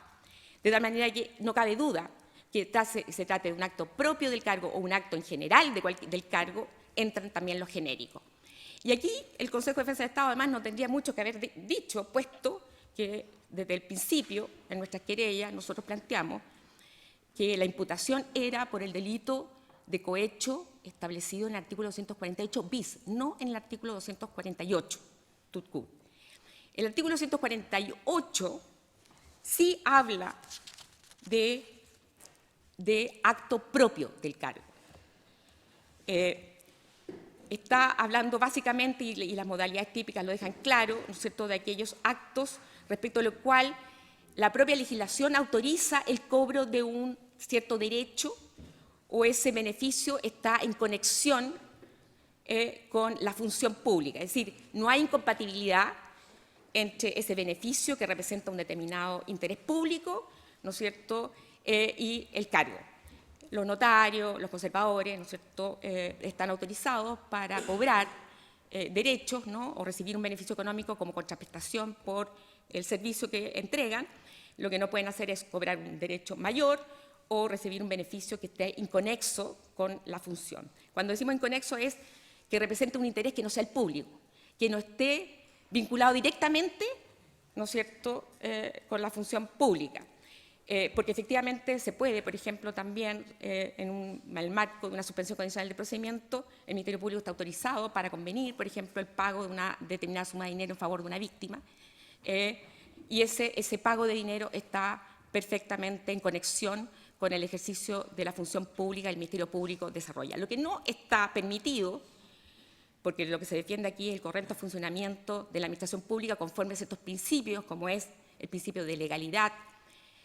De tal manera que no cabe duda que se trate de un acto propio del cargo o un acto en general del cargo, entran también los genéricos. Y aquí el Consejo de Defensa del Estado además no tendría mucho que haber dicho, puesto que desde el principio en nuestras querellas nosotros planteamos que la imputación era por el delito de cohecho establecido en el artículo 248 bis, no en el artículo 248 tutcut. El artículo 248 sí habla de acto propio del cargo. Está hablando básicamente, y las modalidades típicas lo dejan claro, ¿no es cierto?, de aquellos actos respecto a lo cual la propia legislación autoriza el cobro de un cierto derecho o ese beneficio está en conexión con la función pública. Es decir, no hay incompatibilidad entre ese beneficio que representa un determinado interés público, ¿no es cierto?, y el cargo. Los notarios, los conservadores, ¿no es cierto?, están autorizados para cobrar derechos, ¿no?, o recibir un beneficio económico como contraprestación por el servicio que entregan. Lo que no pueden hacer es cobrar un derecho mayor o recibir un beneficio que esté inconexo con la función. Cuando decimos inconexo es que represente un interés que no sea el público, que no esté vinculado directamente, ¿no es cierto?, con la función pública. Porque efectivamente se puede, por ejemplo, también en el marco de una suspensión condicional de procedimiento, el Ministerio Público está autorizado para convenir, por ejemplo, el pago de una determinada suma de dinero en favor de una víctima, y ese pago de dinero está perfectamente en conexión con el ejercicio de la función pública que el Ministerio Público desarrolla. Lo que no está permitido, porque lo que se defiende aquí es el correcto funcionamiento de la administración pública conforme a ciertos principios, como es el principio de legalidad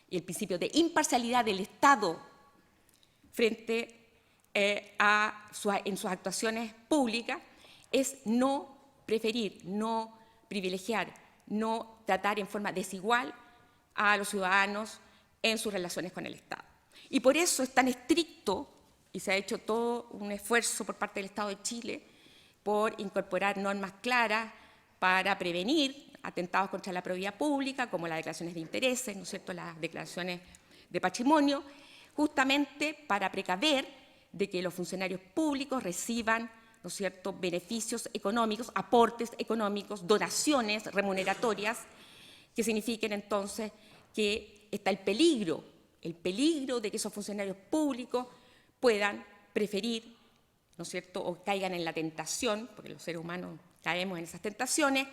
y el principio de imparcialidad del Estado frente en sus actuaciones públicas, es no preferir, no privilegiar, no tratar en forma desigual a los ciudadanos en sus relaciones con el Estado. Y por eso es tan estricto, y se ha hecho todo un esfuerzo por parte del Estado de Chile por incorporar normas claras para prevenir atentados contra la probidad pública, como las declaraciones de intereses, ¿no es cierto?, las declaraciones de patrimonio, justamente para precaver de que los funcionarios públicos reciban, ¿no es cierto?, beneficios económicos, aportes económicos, donaciones remuneratorias, que signifiquen entonces que está el peligro de que esos funcionarios públicos puedan preferir, ¿no es cierto?, o caigan en la tentación, porque los seres humanos caemos en esas tentaciones,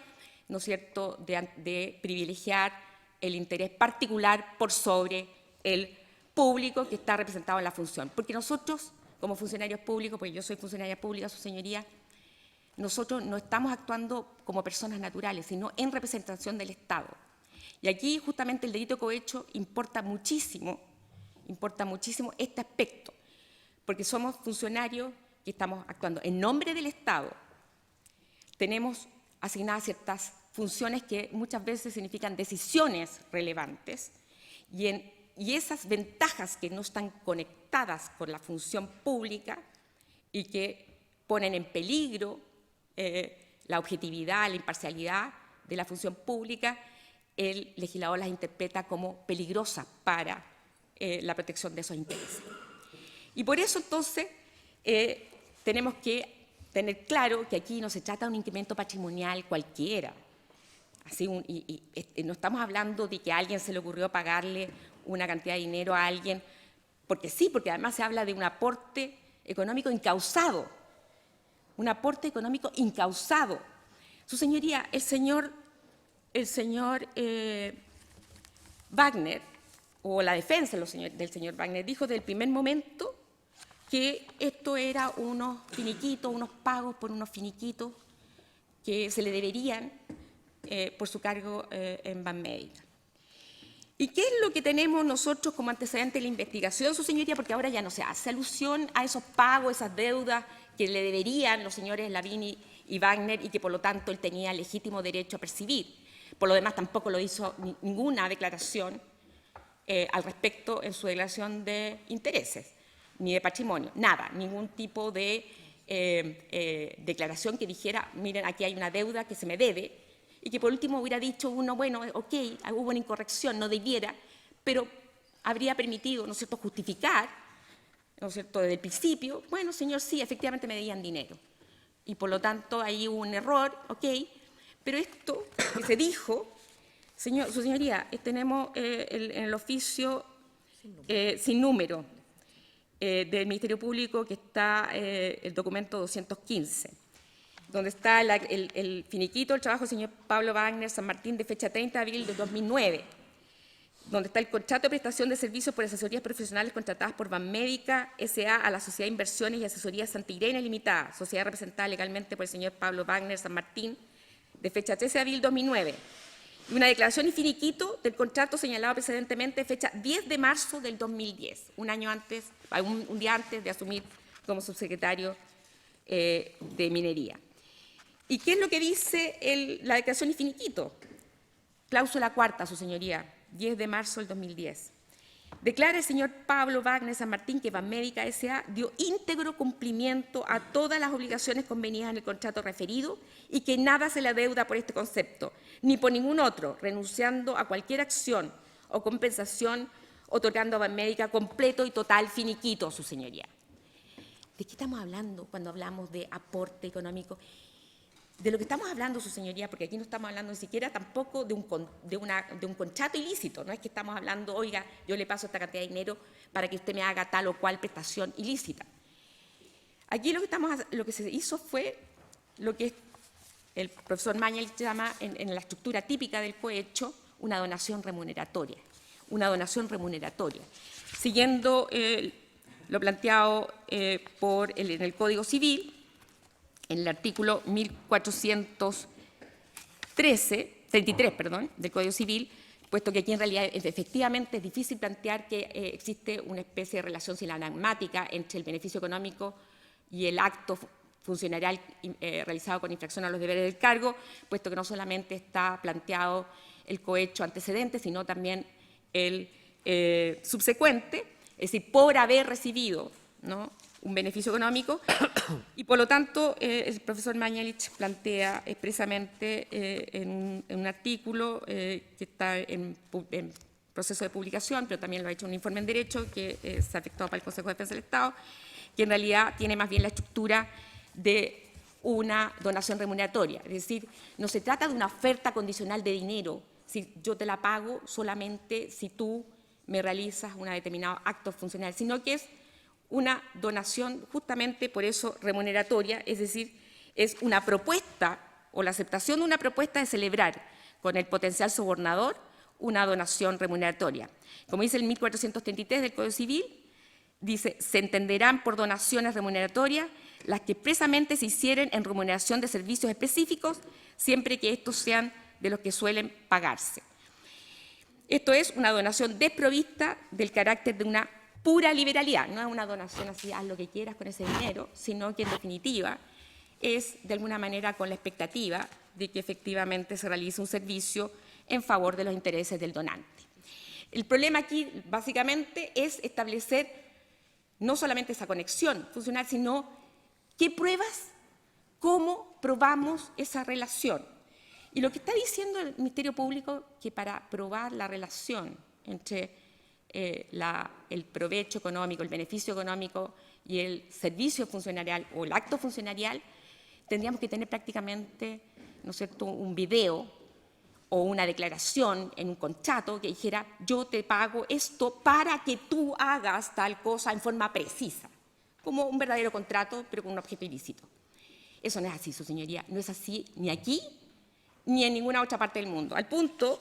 ¿no es cierto?, de privilegiar el interés particular por sobre el público que está representado en la función. Porque nosotros, como funcionarios públicos, pues yo soy funcionaria pública, su señoría, nosotros no estamos actuando como personas naturales, sino en representación del Estado. Y aquí justamente el delito de cohecho importa muchísimo este aspecto, porque somos funcionarios que estamos actuando en nombre del Estado. Tenemos asignadas ciertas funciones que muchas veces significan decisiones relevantes y esas ventajas que no están conectadas con la función pública y que ponen en peligro la objetividad, la imparcialidad de la función pública, el legislador las interpreta como peligrosas para la protección de esos intereses. Y por eso entonces tenemos que tener claro que aquí no se trata de un incremento patrimonial cualquiera. Así no estamos hablando de que a alguien se le ocurrió pagarle una cantidad de dinero a alguien, porque sí, porque además se habla de un aporte económico incausado. Un aporte económico incausado. Su señoría, el señor Wagner, o la defensa del señor Wagner, dijo desde el primer momento que esto era unos finiquitos, unos pagos por unos finiquitos que se le deberían por su cargo en Banmédica. ¿Y qué es lo que tenemos nosotros como antecedente de la investigación, su señoría? Porque ahora ya no se hace alusión a esos pagos, esas deudas que le deberían los señores Lavín y Wagner y que por lo tanto él tenía legítimo derecho a percibir. Por lo demás tampoco lo hizo ninguna declaración al respecto en su declaración de intereses, ni de patrimonio, nada, ningún tipo de declaración que dijera, miren, aquí hay una deuda que se me debe, y que por último hubiera dicho uno, bueno, ok, hubo una incorrección, no debiera, pero habría permitido, ¿no es cierto?, justificar, ¿no es cierto?, desde el principio, bueno, señor, sí, efectivamente me debían dinero, y por lo tanto ahí hubo un error, ok, pero esto que se dijo, su señoría, tenemos en el oficio sin número del Ministerio Público, que está el documento 215, donde está el finiquito del trabajo del señor Pablo Wagner San Martín de fecha 30 de abril de 2009, donde está el contrato de prestación de servicios por asesorías profesionales contratadas por Banmédica S.A. a la Sociedad de Inversiones y Asesorías Santa Irene Limitada, sociedad representada legalmente por el señor Pablo Wagner San Martín, de fecha 13 de abril de 2009, y una declaración y finiquito del contrato señalado precedentemente de fecha 10 de marzo del 2010, un día antes de asumir como subsecretario de Minería. ¿Y qué es lo que dice la declaración y finiquito? Cláusula cuarta, su señoría, 10 de marzo del 2010. Declara el señor Pablo Wagner San Martín que Banmédica S.A. dio íntegro cumplimiento a todas las obligaciones convenidas en el contrato referido y que nada se le adeuda por este concepto, ni por ningún otro, renunciando a cualquier acción o compensación, otorgando a Banmédica completo y total finiquito, su señoría. ¿De qué estamos hablando cuando hablamos de aporte económico? De lo que estamos hablando, su señoría, porque aquí no estamos hablando ni siquiera tampoco de un contrato ilícito, no es que estamos hablando, oiga, yo le paso esta cantidad de dinero para que usted me haga tal o cual prestación ilícita. Aquí lo que se hizo fue lo que el profesor Mañalich llama en la estructura típica del cohecho una donación remuneratoria, siguiendo lo planteado en el Código Civil, en el artículo 33 del Código Civil, puesto que aquí en realidad efectivamente es difícil plantear que existe una especie de relación sinagmática entre el beneficio económico y el acto funcionarial realizado con infracción a los deberes del cargo, puesto que no solamente está planteado el cohecho antecedente, sino también el subsecuente, es decir, por haber recibido, ¿no?, un beneficio económico, y por lo tanto el profesor Mañalich plantea expresamente en un artículo que está en proceso de publicación, pero también lo ha hecho un informe en Derecho que se ha efectuado para el Consejo de Defensa del Estado, que en realidad tiene más bien la estructura de una donación remuneratoria, es decir, no se trata de una oferta condicional de dinero, si yo te la pago solamente si tú me realizas un determinado acto funcional, sino que es una donación justamente por eso remuneratoria, es decir, es una propuesta o la aceptación de una propuesta de celebrar con el potencial sobornador una donación remuneratoria. Como dice el 1433 del Código Civil, dice, se entenderán por donaciones remuneratorias las que expresamente se hicieren en remuneración de servicios específicos, siempre que estos sean de los que suelen pagarse. Esto es una donación desprovista del carácter de una pura liberalidad, no es una donación así, haz lo que quieras con ese dinero, sino que en definitiva es de alguna manera con la expectativa de que efectivamente se realice un servicio en favor de los intereses del donante. El problema aquí básicamente es establecer no solamente esa conexión funcional, sino qué pruebas, cómo probamos esa relación. Y lo que está diciendo el Ministerio Público, que para probar la relación entre el provecho económico, el beneficio económico y el servicio funcionarial o el acto funcionarial, tendríamos que tener prácticamente, ¿no es cierto?, un video o una declaración en un contrato que dijera yo te pago esto para que tú hagas tal cosa en forma precisa, como un verdadero contrato pero con un objeto ilícito. Eso no es así, su señoría, no es así ni aquí ni en ninguna otra parte del mundo, al punto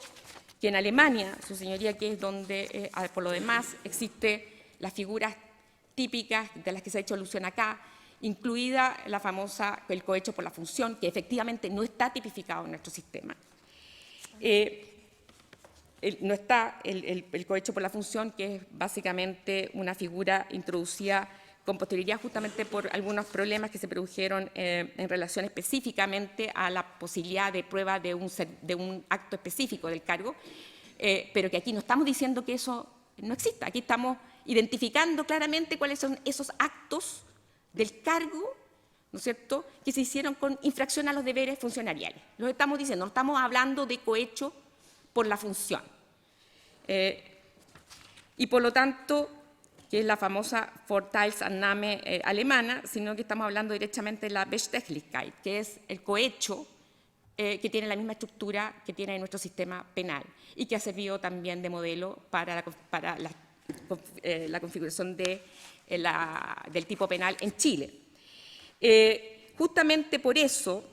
que en Alemania, su señoría, que es donde por lo demás existe las figuras típicas de las que se ha hecho alusión acá, incluida la famosa el cohecho por la función, que efectivamente no está tipificado en nuestro sistema. no está el cohecho por la función, que es básicamente una figura introducida con posterioridad justamente por algunos problemas que se produjeron en relación específicamente a la posibilidad de prueba de un acto específico del cargo, pero que aquí no estamos diciendo que eso no exista. Aquí estamos identificando claramente cuáles son esos actos del cargo, ¿no es cierto?, que se hicieron con infracción a los deberes funcionariales. Lo estamos diciendo, no estamos hablando de cohecho por la función. Y por lo tanto, que es la famosa Vorteilsannahme alemana, sino que estamos hablando directamente de la Bestechlichkeit, que es el cohecho que tiene la misma estructura que tiene nuestro sistema penal y que ha servido también de modelo para la configuración del tipo penal en Chile. Justamente por eso,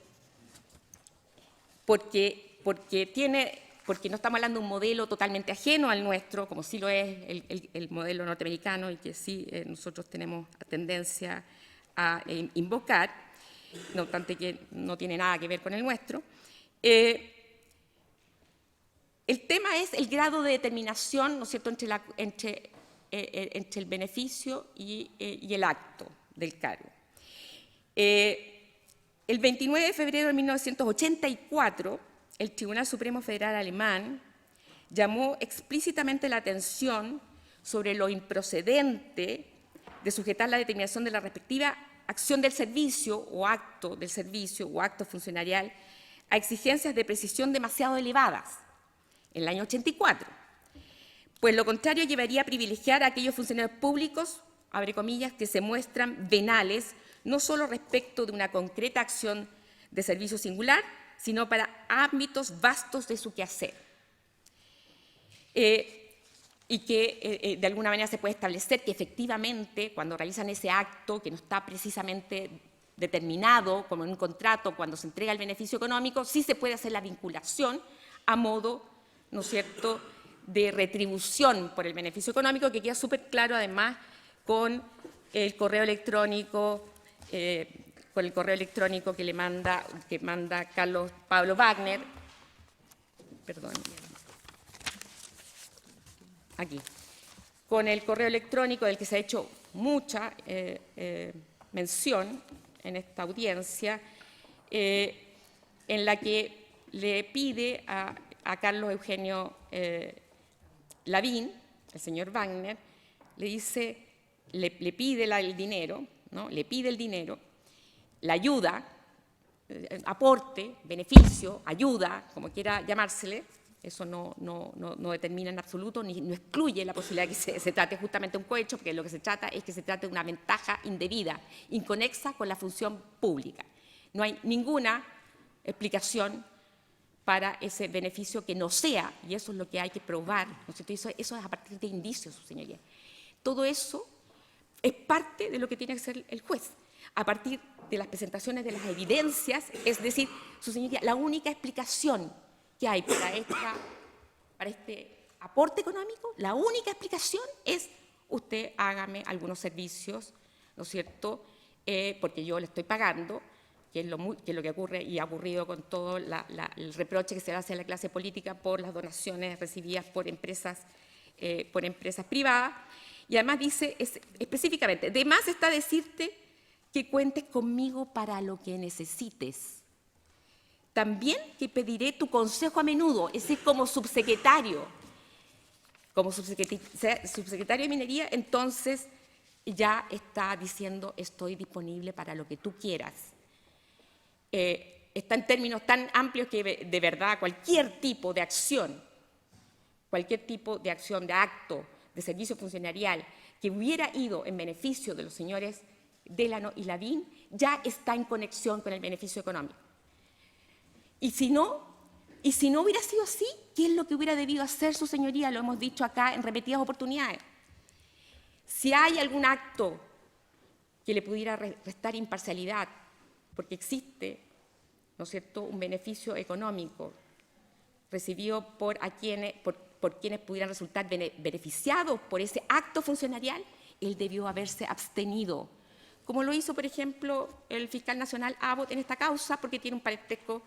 porque no estamos hablando de un modelo totalmente ajeno al nuestro, como sí lo es el modelo norteamericano y que sí nosotros tenemos tendencia a invocar, no obstante que no tiene nada que ver con el nuestro. El tema es el grado de determinación, ¿no es cierto?, entre el beneficio y el acto del cargo. El 29 de febrero de 1984, el Tribunal Supremo Federal alemán llamó explícitamente la atención sobre lo improcedente de sujetar la determinación de la respectiva acción del servicio o acto del servicio o acto funcionarial a exigencias de precisión demasiado elevadas en el año 84, pues lo contrario llevaría a privilegiar a aquellos funcionarios públicos, abre comillas, que se muestran venales no solo respecto de una concreta acción de servicio singular, sino para ámbitos vastos de su quehacer. Y que de alguna manera se puede establecer que efectivamente cuando realizan ese acto que no está precisamente determinado como en un contrato cuando se entrega el beneficio económico, sí se puede hacer la vinculación a modo, ¿no es cierto?, de retribución por el beneficio económico, que queda súper claro además con el correo electrónico que manda Carlos Pablo Wagner, perdón, aquí, con el correo electrónico del que se ha hecho mucha mención en esta audiencia, en la que le pide a Carlos Eugenio Lavín, el señor Wagner, le pide el dinero, ¿no? Le pide el dinero, la ayuda, aporte, beneficio, ayuda, como quiera llamársele. Eso no determina en absoluto, ni no excluye la posibilidad de que se trate justamente de un cohecho, porque lo que se trata es que se trate de una ventaja indebida, inconexa con la función pública. No hay ninguna explicación para ese beneficio que no sea, y eso es lo que hay que probar, ¿no es cierto? Eso es a partir de indicios, su señoría. Todo eso es parte de lo que tiene que hacer el juez, a partir de las presentaciones de las evidencias, es decir, su señoría, la única explicación que hay para este aporte económico, la única explicación es usted hágame algunos servicios, ¿no es cierto?, porque yo le estoy pagando, que es lo que ocurre y ha ocurrido con todo el reproche que se le hace a la clase política por las donaciones recibidas por empresas privadas. Y además dice específicamente, de más está decirte que cuentes conmigo para lo que necesites. También que pediré tu consejo a menudo, es decir, como subsecretario de Minería, entonces ya está diciendo estoy disponible para lo que tú quieras. Está en términos tan amplios que de verdad cualquier tipo de acción, de acto, de servicio funcionarial que hubiera ido en beneficio de los señores Delano y Lavín ya está en conexión con el beneficio económico. Y si no hubiera sido así, ¿qué es lo que hubiera debido hacer su señoría? Lo hemos dicho acá en repetidas oportunidades. Si hay algún acto que le pudiera restar imparcialidad, porque existe, ¿no es cierto?, un beneficio económico recibido por quienes pudieran resultar beneficiados por ese acto funcionarial, él debió haberse abstenido, como lo hizo, por ejemplo, el fiscal nacional Abbott en esta causa, porque tiene un parentesco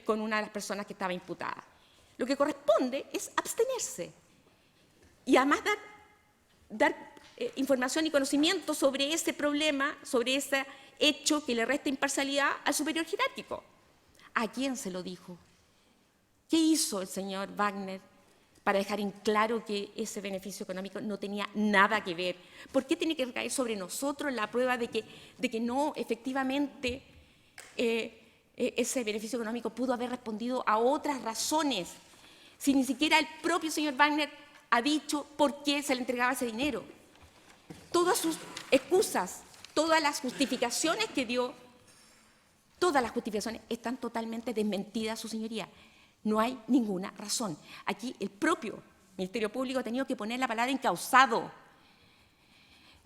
con una de las personas que estaba imputada. lo que corresponde es abstenerse y además dar información y conocimiento sobre ese problema, sobre ese hecho que le resta imparcialidad al superior jerárquico. ¿A quién se lo dijo? ¿Qué hizo el señor Wagner para dejar en claro que ese beneficio económico no tenía nada que ver? ¿Por qué tiene que recaer sobre nosotros la prueba de que no, efectivamente, ese beneficio económico pudo haber respondido a otras razones, si ni siquiera el propio señor Wagner ha dicho por qué se le entregaba ese dinero? Todas sus excusas, todas las justificaciones que dio, todas las justificaciones están totalmente desmentidas, su señoría. No hay ninguna razón. Aquí el propio Ministerio Público ha tenido que poner la palabra encausado.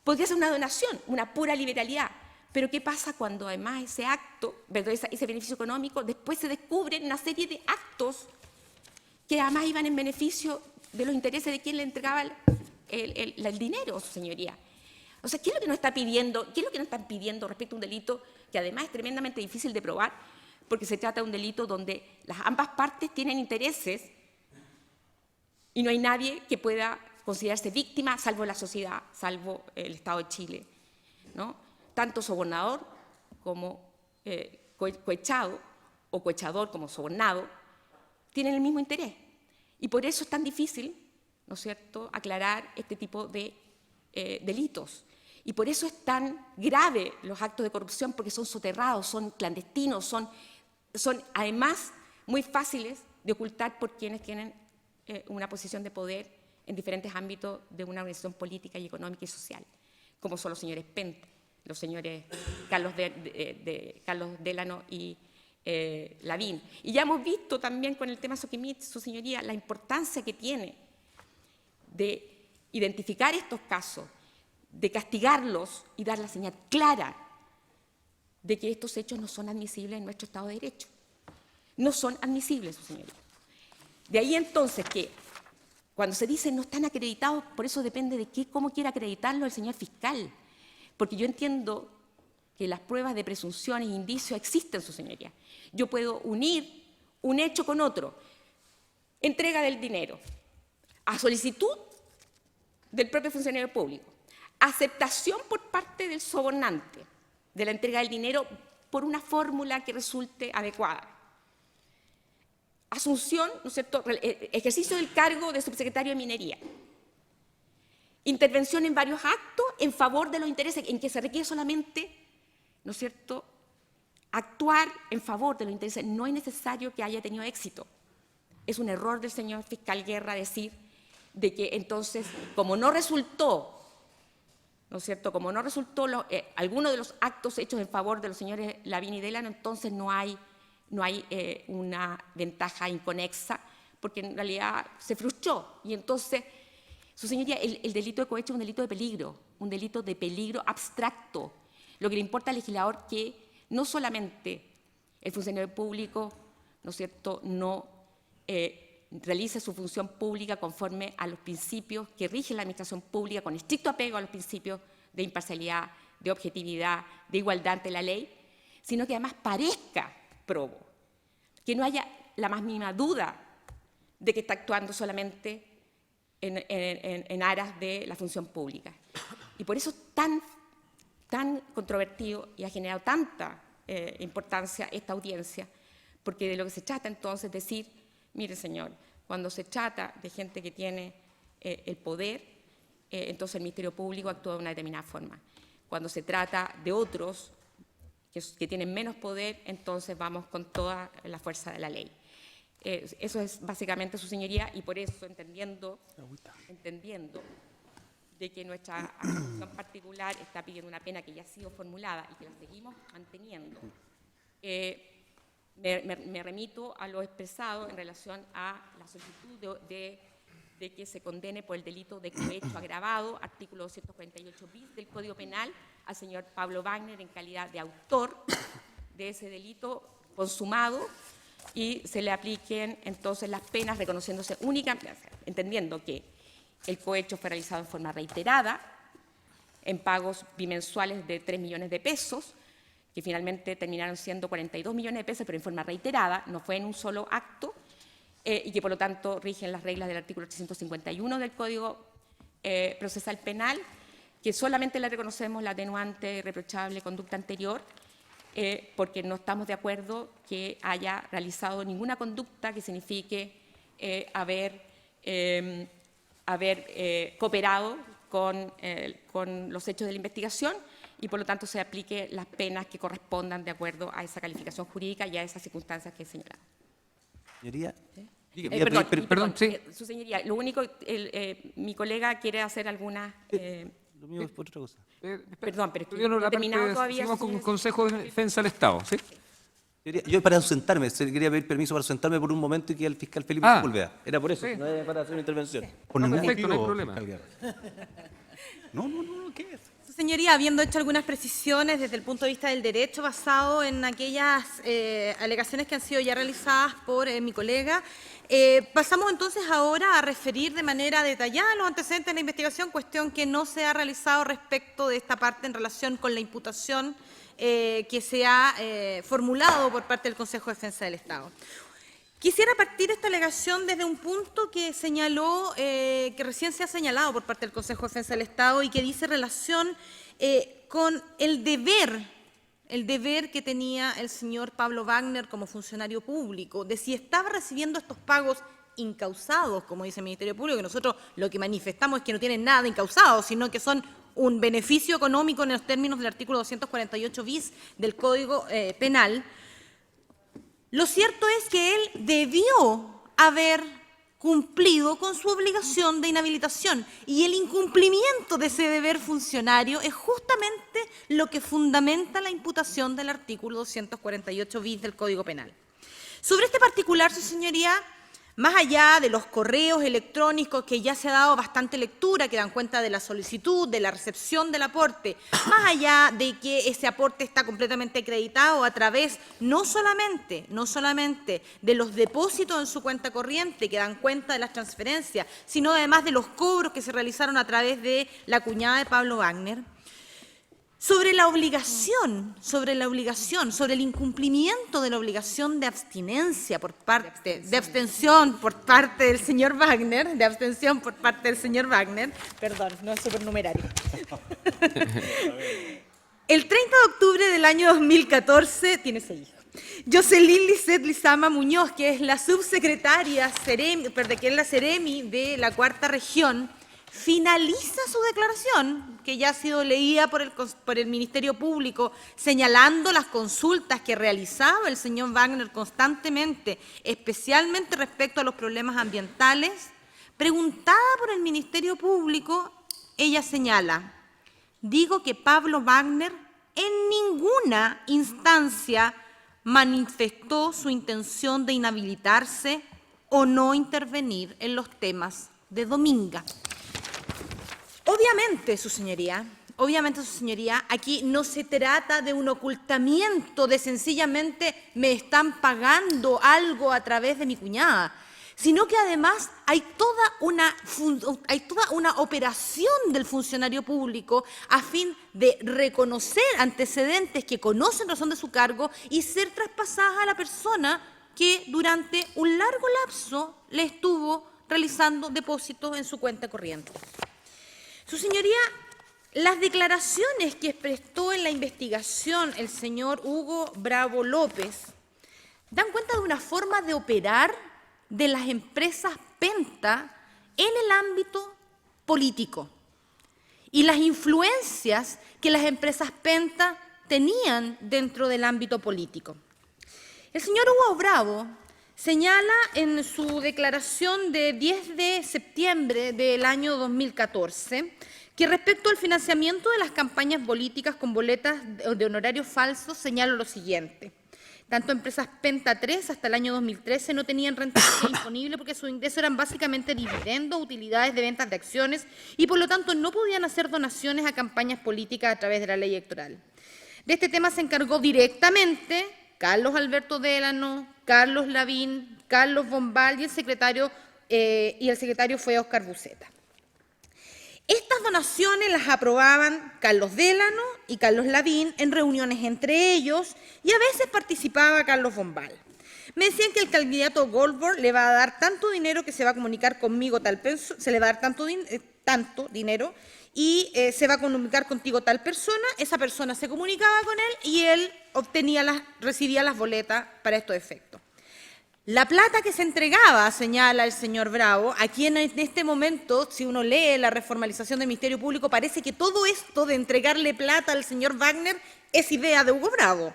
Podría ser una donación, una pura liberalidad, pero ¿qué pasa cuando además ese acto, ese beneficio económico, después se descubren una serie de actos que además iban en beneficio de los intereses de quien le entregaba el dinero, su señoría? O sea, ¿qué es lo que nos está pidiendo? ¿Qué es lo que nos están pidiendo respecto a un delito que además es tremendamente difícil de probar? Porque se trata de un delito donde ambas partes tienen intereses y no hay nadie que pueda considerarse víctima, salvo la sociedad, salvo el Estado de Chile, ¿no? Tanto sobornador como cohechado, o cohechador como sobornado, tienen el mismo interés. Y por eso es tan difícil, ¿no es cierto?, aclarar este tipo de delitos. Y por eso es tan grave los actos de corrupción, porque son soterrados, son clandestinos, son además muy fáciles de ocultar por quienes tienen una posición de poder en diferentes ámbitos de una organización política y económica y social, como son los señores Pente, los señores Carlos Delano y Lavín. Y ya hemos visto también con el tema Soquimich, su señoría, la importancia que tiene de identificar estos casos, de castigarlos y dar la señal clara de que estos hechos no son admisibles en nuestro Estado de Derecho. No son admisibles, su señoría. De ahí entonces que cuando se dice no están acreditados, por eso depende de cómo quiera acreditarlo el señor fiscal. Porque yo entiendo que las pruebas de presunción e indicios existen, su señoría. Yo puedo unir un hecho con otro. Entrega del dinero a solicitud del propio funcionario público. Aceptación por parte del sobornante de la entrega del dinero por una fórmula que resulte adecuada. Asunción, ¿no es cierto?, ejercicio del cargo de subsecretario de Minería. Intervención en varios actos en favor de los intereses, en que se requiere solamente, ¿no es cierto?, actuar en favor de los intereses. No es necesario que haya tenido éxito. Es un error del señor fiscal Guerra decir de que entonces, como no resultó, ¿no es cierto?, como no resultó alguno de los actos hechos en favor de los señores Lavín y Delano, entonces no hay una ventaja inconexa, porque en realidad se frustró. Y entonces, su señoría, el delito de cohecho es un delito de peligro abstracto. Lo que le importa al legislador que no solamente el funcionario público, ¿no es cierto?, no realice su función pública conforme a los principios que rigen la administración pública, con estricto apego a los principios de imparcialidad, de objetividad, de igualdad ante la ley, sino que además parezca probo, que no haya la más mínima duda de que está actuando solamente en aras de la función pública. Y por eso tan controvertido y ha generado tanta importancia esta audiencia, porque de lo que se trata entonces es decir, mire señor, cuando se trata de gente que tiene el poder, entonces el Ministerio Público actúa de una determinada forma. Cuando se trata de otros que tienen menos poder, entonces vamos con toda la fuerza de la ley. Eso es básicamente, su señoría, y por eso, entendiendo de que nuestra asociación particular está pidiendo una pena que ya ha sido formulada y que la seguimos manteniendo, me remito a lo expresado en relación a la solicitud de que se condene por el delito de cohecho agravado, artículo 248 bis del Código Penal, al señor Pablo Wagner en calidad de autor de ese delito consumado, y se le apliquen entonces las penas reconociéndose únicamente, entendiendo que el cohecho fue realizado en forma reiterada, en pagos bimensuales de 3 millones de pesos, que finalmente terminaron siendo 42 millones de pesos, pero en forma reiterada, no fue en un solo acto, y que por lo tanto rigen las reglas del artículo 351 del Código Procesal Penal, que solamente le reconocemos la atenuante reprochable conducta anterior, porque no estamos de acuerdo que haya realizado ninguna conducta que signifique haber cooperado con los hechos de la investigación, y por lo tanto se aplique las penas que correspondan de acuerdo a esa calificación jurídica y a esas circunstancias que he señalado. Señoría. Perdón, sí. Su señoría, lo único, mi colega quiere hacer alguna... Lo mío es por otra cosa. Perdón, pero es que Todavía no no la he terminado parte- todavía. seguimos su con el señoría. Consejo de Defensa del Estado, ¿sí? Señoría, yo para ausentarme, quería pedir permiso para ausentarme por un momento y que el fiscal Felipe Ah. Sepúlveda. Era por eso, Sí. no era para hacer una intervención. Por No, ningún perfecto, no hay motivo, problema. fiscal Guerra. No, ¿qué es? Su señoría, habiendo hecho algunas precisiones desde el punto de vista del derecho basado en aquellas alegaciones que han sido ya realizadas por mi colega, pasamos entonces ahora a referir de manera detallada los antecedentes de la investigación, cuestión que no se ha realizado respecto de esta parte en relación con la imputación que se ha formulado por parte del Consejo de Defensa del Estado. Quisiera partir esta alegación desde un punto que señaló, que recién se ha señalado por parte del Consejo de Defensa del Estado y que dice relación con el deber que tenía el señor Pablo Wagner como funcionario público, de si estaba recibiendo estos pagos incausados, como dice el Ministerio Público, que nosotros lo que manifestamos es que no tienen nada de incausado, sino que son un beneficio económico en los términos del artículo 248 bis del Código Penal. Lo cierto es que él debió haber cumplido con su obligación de inhabilitación y el incumplimiento de ese deber funcionario es justamente lo que fundamenta la imputación del artículo 248 bis del Código Penal. Sobre este particular, su señoría, más allá de los correos electrónicos que ya se ha dado bastante lectura, que dan cuenta de la solicitud, de la recepción del aporte, más allá de que ese aporte está completamente acreditado a través no solamente de los depósitos en su cuenta corriente que dan cuenta de las transferencias, sino además de los cobros que se realizaron a través de la cuñada de Pablo Wagner, sobre la obligación, sobre el incumplimiento de la obligación de abstinencia por parte, de abstención por parte del señor Wagner, perdón, no es supernumerario. El 30 de octubre del año 2014, tiene 6 hijos, Jocelyn Lisset Lizama Muñoz, que es la subsecretaria, que es la Seremi de la Cuarta Región, finaliza su declaración, que ya ha sido leída por el Ministerio Público, señalando las consultas que realizaba el señor Wagner constantemente, especialmente respecto a los problemas ambientales. Preguntada por el Ministerio Público, ella señala: digo que Pablo Wagner en ninguna instancia manifestó su intención de inhabilitarse o no intervenir en los temas de Dominga. Obviamente, su señoría, aquí no se trata de un ocultamiento de sencillamente me están pagando algo a través de mi cuñada, sino que además hay toda una operación del funcionario público a fin de reconocer antecedentes que conocen razón de su cargo y ser traspasadas a la persona que durante un largo lapso le estuvo realizando depósitos en su cuenta corriente. Su señoría, las declaraciones que prestó en la investigación el señor Hugo Bravo López dan cuenta de una forma de operar de las empresas Penta en el ámbito político y las influencias que las empresas Penta tenían dentro del ámbito político. El señor Hugo Bravo señala en su declaración de 10 de septiembre del año 2014 que respecto al financiamiento de las campañas políticas con boletas de honorarios falsos señala lo siguiente: tanto empresas Penta 3 hasta el año 2013 no tenían rentabilidad disponible porque su ingreso eran básicamente dividendos, utilidades de ventas de acciones y por lo tanto no podían hacer donaciones a campañas políticas a través de la ley electoral. De este tema se encargó directamente Carlos Alberto Délano, Carlos Lavín, Carlos Bombal y el secretario fue Óscar Buceta. Estas donaciones las aprobaban Carlos Délano y Carlos Lavín en reuniones entre ellos y a veces participaba Carlos Bombal. Me decían que el candidato Goldberg le va a dar tanto dinero que se va a comunicar conmigo se le va a dar tanto dinero y se va a comunicar contigo tal persona, esa persona se comunicaba con él y él recibía las boletas para estos efectos. La plata que se entregaba, señala el señor Bravo, aquí en este momento, si uno lee la reformalización del Ministerio Público, parece que todo esto de entregarle plata al señor Wagner es idea de Hugo Bravo.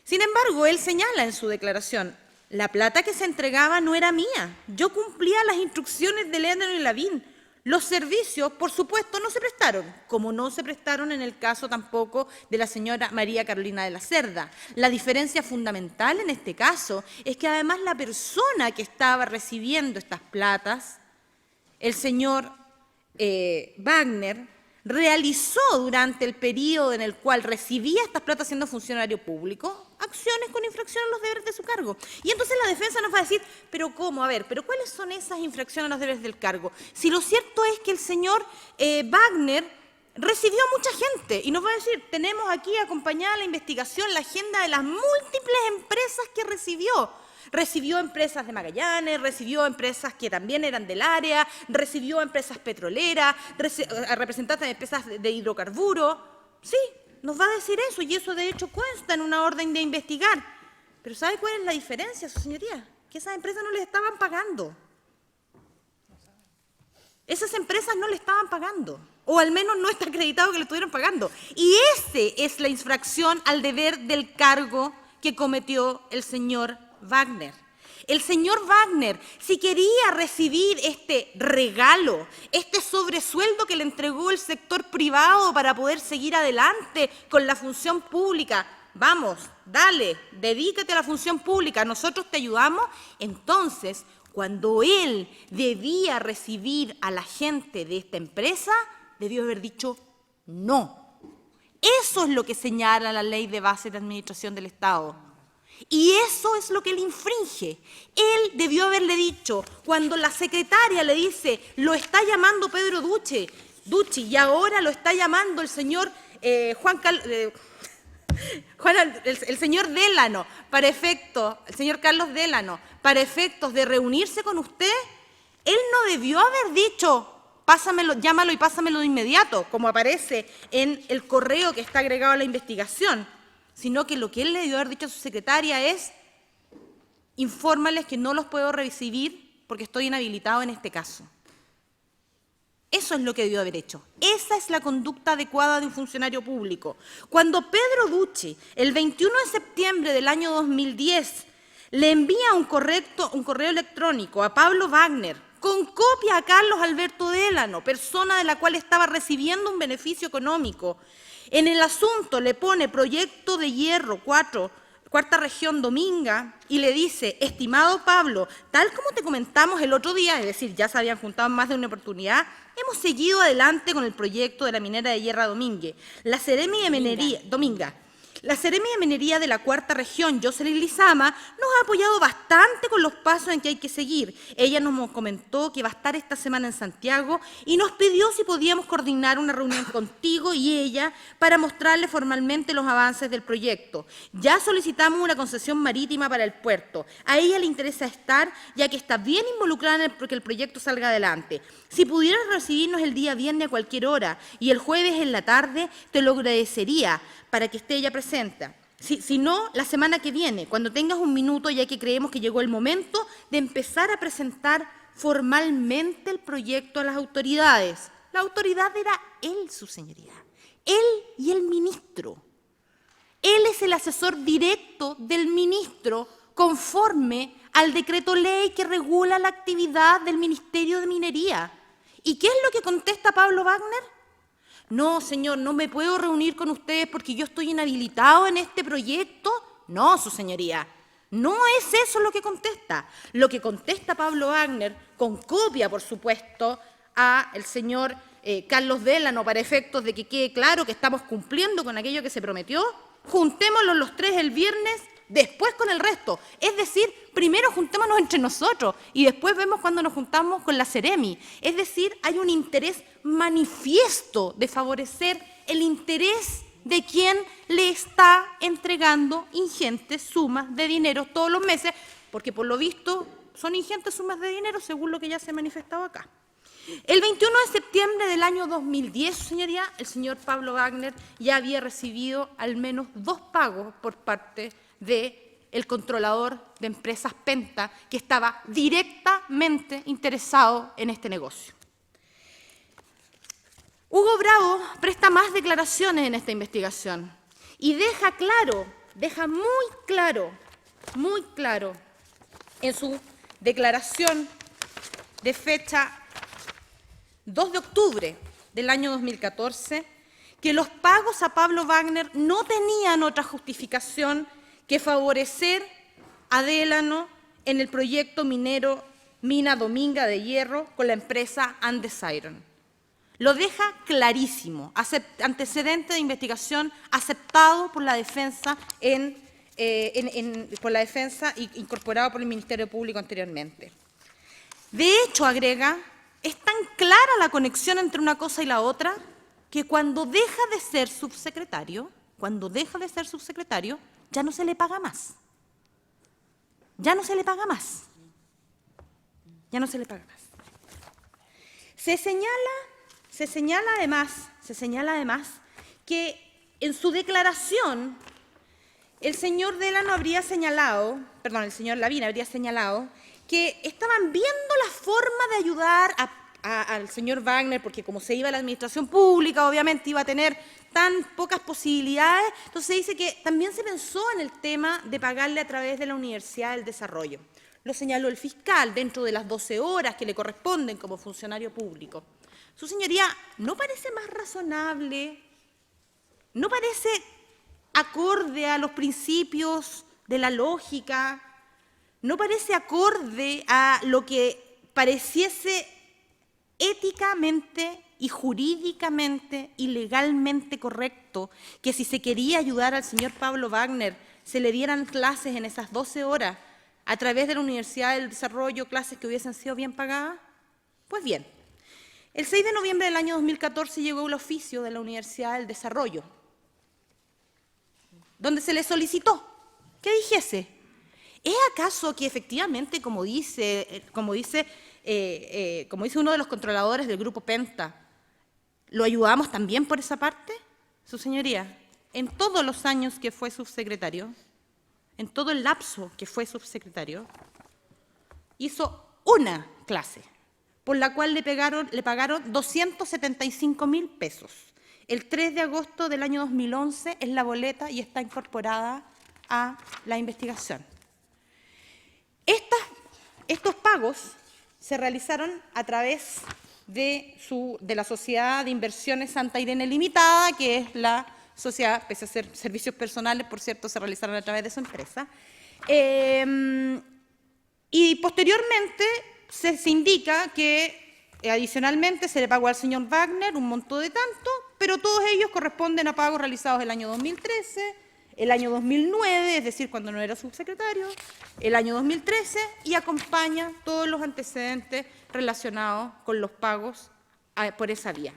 Sin embargo, él señala en su declaración, la plata que se entregaba no era mía, yo cumplía las instrucciones de Leandro y Lavín. Los servicios, por supuesto, no se prestaron, como no se prestaron en el caso tampoco de la señora María Carolina de la Cerda. La diferencia fundamental en este caso es que además la persona que estaba recibiendo estas platas, el señor Wagner, realizó durante el periodo en el cual recibía estas platas siendo funcionario público acciones con infracción a los deberes de su cargo. Y entonces la defensa nos va a decir, ¿pero cómo? A ver, ¿pero cuáles son esas infracciones a los deberes del cargo? Si lo cierto es que el señor Wagner recibió a mucha gente y nos va a decir, tenemos aquí acompañada la investigación, la agenda de las múltiples empresas que recibió. Recibió empresas de Magallanes, recibió empresas que también eran del área, recibió empresas petroleras, representantes de empresas de hidrocarburos. Sí, nos va a decir eso, y eso de hecho consta en una orden de investigar. Pero ¿sabe cuál es la diferencia, su señoría? Que esas empresas no les estaban pagando. Esas empresas no le estaban pagando, o al menos no está acreditado que le estuvieran pagando. Y esa es la infracción al deber del cargo que cometió el señor Wagner. El señor Wagner, si quería recibir este regalo, este sobresueldo que le entregó el sector privado para poder seguir adelante con la función pública, vamos, dale, dedícate a la función pública, nosotros te ayudamos. Entonces, cuando él debía recibir a la gente de esta empresa, debió haber dicho no. Eso es lo que señala la Ley de Bases de Administración del Estado. Y eso es lo que él infringe. Él debió haberle dicho, cuando la secretaria le dice, lo está llamando Pedro Ducci, y ahora lo está llamando el señor el señor Délano, el señor Carlos Délano, para efectos de reunirse con usted, él no debió haber dicho, pásamelo, llámalo y pásamelo de inmediato, como aparece en el correo que está agregado a la investigación, sino que lo que él le debió haber dicho a su secretaria es, infórmales que no los puedo recibir porque estoy inhabilitado en este caso. Eso es lo que debió haber hecho. Esa es la conducta adecuada de un funcionario público. Cuando Pedro Ducci, el 21 de septiembre del año 2010, le envía un correo electrónico a Pablo Wagner con copia a Carlos Alberto Délano, persona de la cual estaba recibiendo un beneficio económico, en el asunto le pone Proyecto de Hierro 4, Cuarta Región Dominga, y le dice, estimado Pablo, tal como te comentamos el otro día, es decir, ya se habían juntado en más de una oportunidad, hemos seguido adelante con el proyecto de la minera de Hierro Domingue. La Seremi de Minería, Dominga. La Seremi de Minería de la Cuarta Región, Jocelyn Lizama, nos ha apoyado bastante con los pasos en que hay que seguir. Ella nos comentó que va a estar esta semana en Santiago y nos pidió si podíamos coordinar una reunión contigo y ella para mostrarle formalmente los avances del proyecto. Ya solicitamos una concesión marítima para el puerto. A ella le interesa estar, ya que está bien involucrada en que el proyecto salga adelante. Si pudieras recibirnos el día viernes a cualquier hora y el jueves en la tarde, te lo agradecería para que esté ella presente. Si no, la semana que viene, cuando tengas un minuto, ya que creemos que llegó el momento de empezar a presentar formalmente el proyecto a las autoridades. La autoridad era él, su señoría, él y el ministro. Él es el asesor directo del ministro conforme al decreto ley que regula la actividad del Ministerio de Minería. ¿Y qué es lo que contesta Pablo Wagner? No, señor, no me puedo reunir con ustedes porque yo estoy inhabilitado en este proyecto. No, su señoría, no es eso lo que contesta. Lo que contesta Pablo Wagner, con copia, por supuesto, a el señor Carlos Délano, para efectos de que quede claro que estamos cumpliendo con aquello que se prometió, juntémoslos los tres el viernes, después con el resto. Es decir, primero juntémonos entre nosotros y después vemos cuando nos juntamos con la Seremi. Es decir, hay un interés manifiesto de favorecer el interés de quien le está entregando ingentes sumas de dinero todos los meses, porque por lo visto son ingentes sumas de dinero, según lo que ya se ha manifestado acá. El 21 de septiembre del año 2010, señoría, el señor Pablo Wagner ya había recibido al menos 2 pagos por parte del controlador de empresas Penta, que estaba directamente interesado en este negocio. Hugo Bravo presta más declaraciones en esta investigación y deja muy claro en su declaración de fecha 2 de octubre del año 2014, que los pagos a Pablo Wagner no tenían otra justificación que favorecer a Delano en el proyecto minero Mina Dominga de Hierro con la empresa Andes Iron. Lo deja clarísimo, antecedente de investigación aceptado por la defensa incorporado por el Ministerio Público anteriormente. De hecho, agrega, es tan clara la conexión entre una cosa y la otra que cuando deja de ser subsecretario, ya no se le paga más. Se señala además que en su declaración el señor Delano habría señalado, el señor Lavín habría señalado que estaban viendo la forma de ayudar al señor Wagner, porque como se iba a la administración pública, obviamente iba a tener tan pocas posibilidades, entonces dice que también se pensó en el tema de pagarle a través de la Universidad del Desarrollo. Lo señaló el fiscal dentro de las 12 horas que le corresponden como funcionario público. Su señoría, ¿no parece más razonable? ¿No parece acorde a los principios de la lógica? ¿No parece acorde a lo que pareciese éticamente y jurídicamente y legalmente correcto que si se quería ayudar al señor Pablo Wagner se le dieran clases en esas 12 horas a través de la Universidad del Desarrollo, clases que hubiesen sido bien pagadas? Pues bien, el 6 de noviembre del año 2014 llegó el oficio de la Universidad del Desarrollo, donde se le solicitó que dijese: ¿es acaso que efectivamente, como dice uno de los controladores del Grupo Penta, lo ayudamos también por esa parte? Su señoría, en todos los años que fue subsecretario, en todo el lapso que fue subsecretario, hizo una clase, por la cual le pagaron 275.000 pesos. El 3 de agosto del año 2011 es la boleta y está incorporada a la investigación. Estos pagos se realizaron a través de la Sociedad de Inversiones Santa Irene Limitada, que es la sociedad, pese a ser servicios personales, por cierto, se realizaron a través de su empresa. Y posteriormente se indica que adicionalmente se le pagó al señor Wagner un monto de tanto, pero todos ellos corresponden a pagos realizados el año 2013, el año 2009, es decir, cuando no era subsecretario, el año 2013, y acompaña todos los antecedentes relacionados con los pagos por esa vía.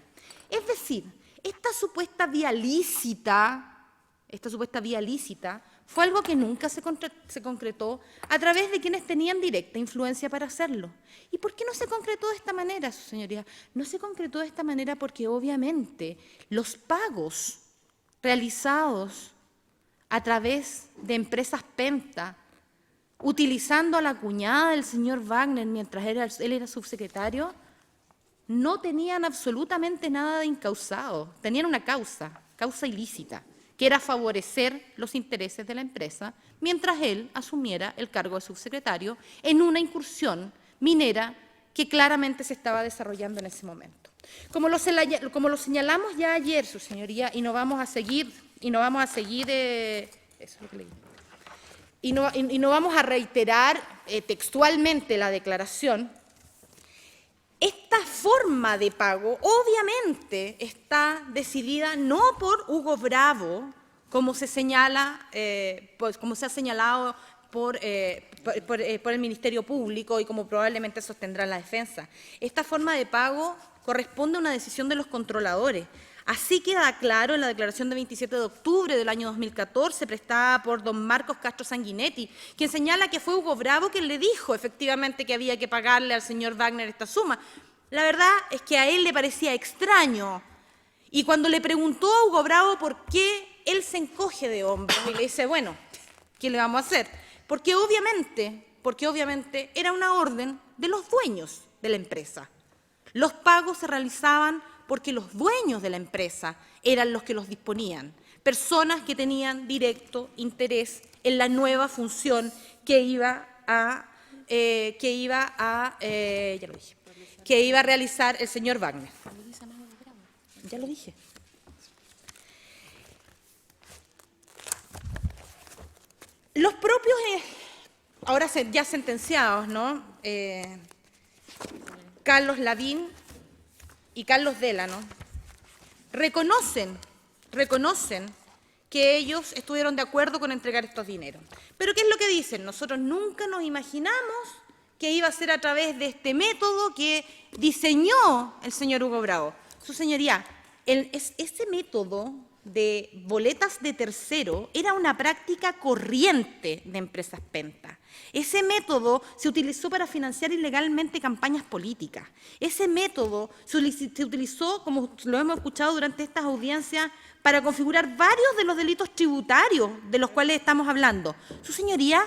Es decir, esta supuesta vía lícita fue algo que nunca se concretó a través de quienes tenían directa influencia para hacerlo. ¿Y por qué no se concretó de esta manera, su señoría? No se concretó de esta manera porque obviamente los pagos realizados a través de empresas Penta, utilizando a la cuñada del señor Wagner mientras él era subsecretario, no tenían absolutamente nada de incausado, tenían una causa ilícita, que era favorecer los intereses de la empresa mientras él asumiera el cargo de subsecretario en una incursión minera que claramente se estaba desarrollando en ese momento. Como lo señalamos ya ayer, su señoría, y no vamos a reiterar textualmente la declaración, esta forma de pago obviamente está decidida no por Hugo Bravo, como se señala, como se ha señalado por el Ministerio Público y como probablemente sostendrá la defensa. Esta forma de pago corresponde a una decisión de los controladores, Así queda claro en la declaración de 27 de octubre del año 2014, prestada por don Marcos Castro Sanguinetti, quien señala que fue Hugo Bravo quien le dijo efectivamente que había que pagarle al señor Wagner esta suma. La verdad es que a él le parecía extraño. Y cuando le preguntó a Hugo Bravo por qué, él se encoge de hombros y le dice, bueno, ¿qué le vamos a hacer? Porque obviamente era una orden de los dueños de la empresa. Los pagos se realizaban porque los dueños de la empresa eran los que los disponían, personas que tenían directo interés en la nueva función que iba a realizar el señor Wagner. Ya lo dije. Los propios, ahora ya sentenciados, ¿no? Carlos Lavín y Carlos Délano, reconocen que ellos estuvieron de acuerdo con entregar estos dineros. Pero ¿qué es lo que dicen? Nosotros nunca nos imaginamos que iba a ser a través de este método que diseñó el señor Hugo Bravo. Su señoría, ese método de boletas de tercero era una práctica corriente de empresas Penta. Ese método se utilizó para financiar ilegalmente campañas políticas. Ese método se utilizó, como lo hemos escuchado durante estas audiencias, para configurar varios de los delitos tributarios de los cuales estamos hablando. Su señoría,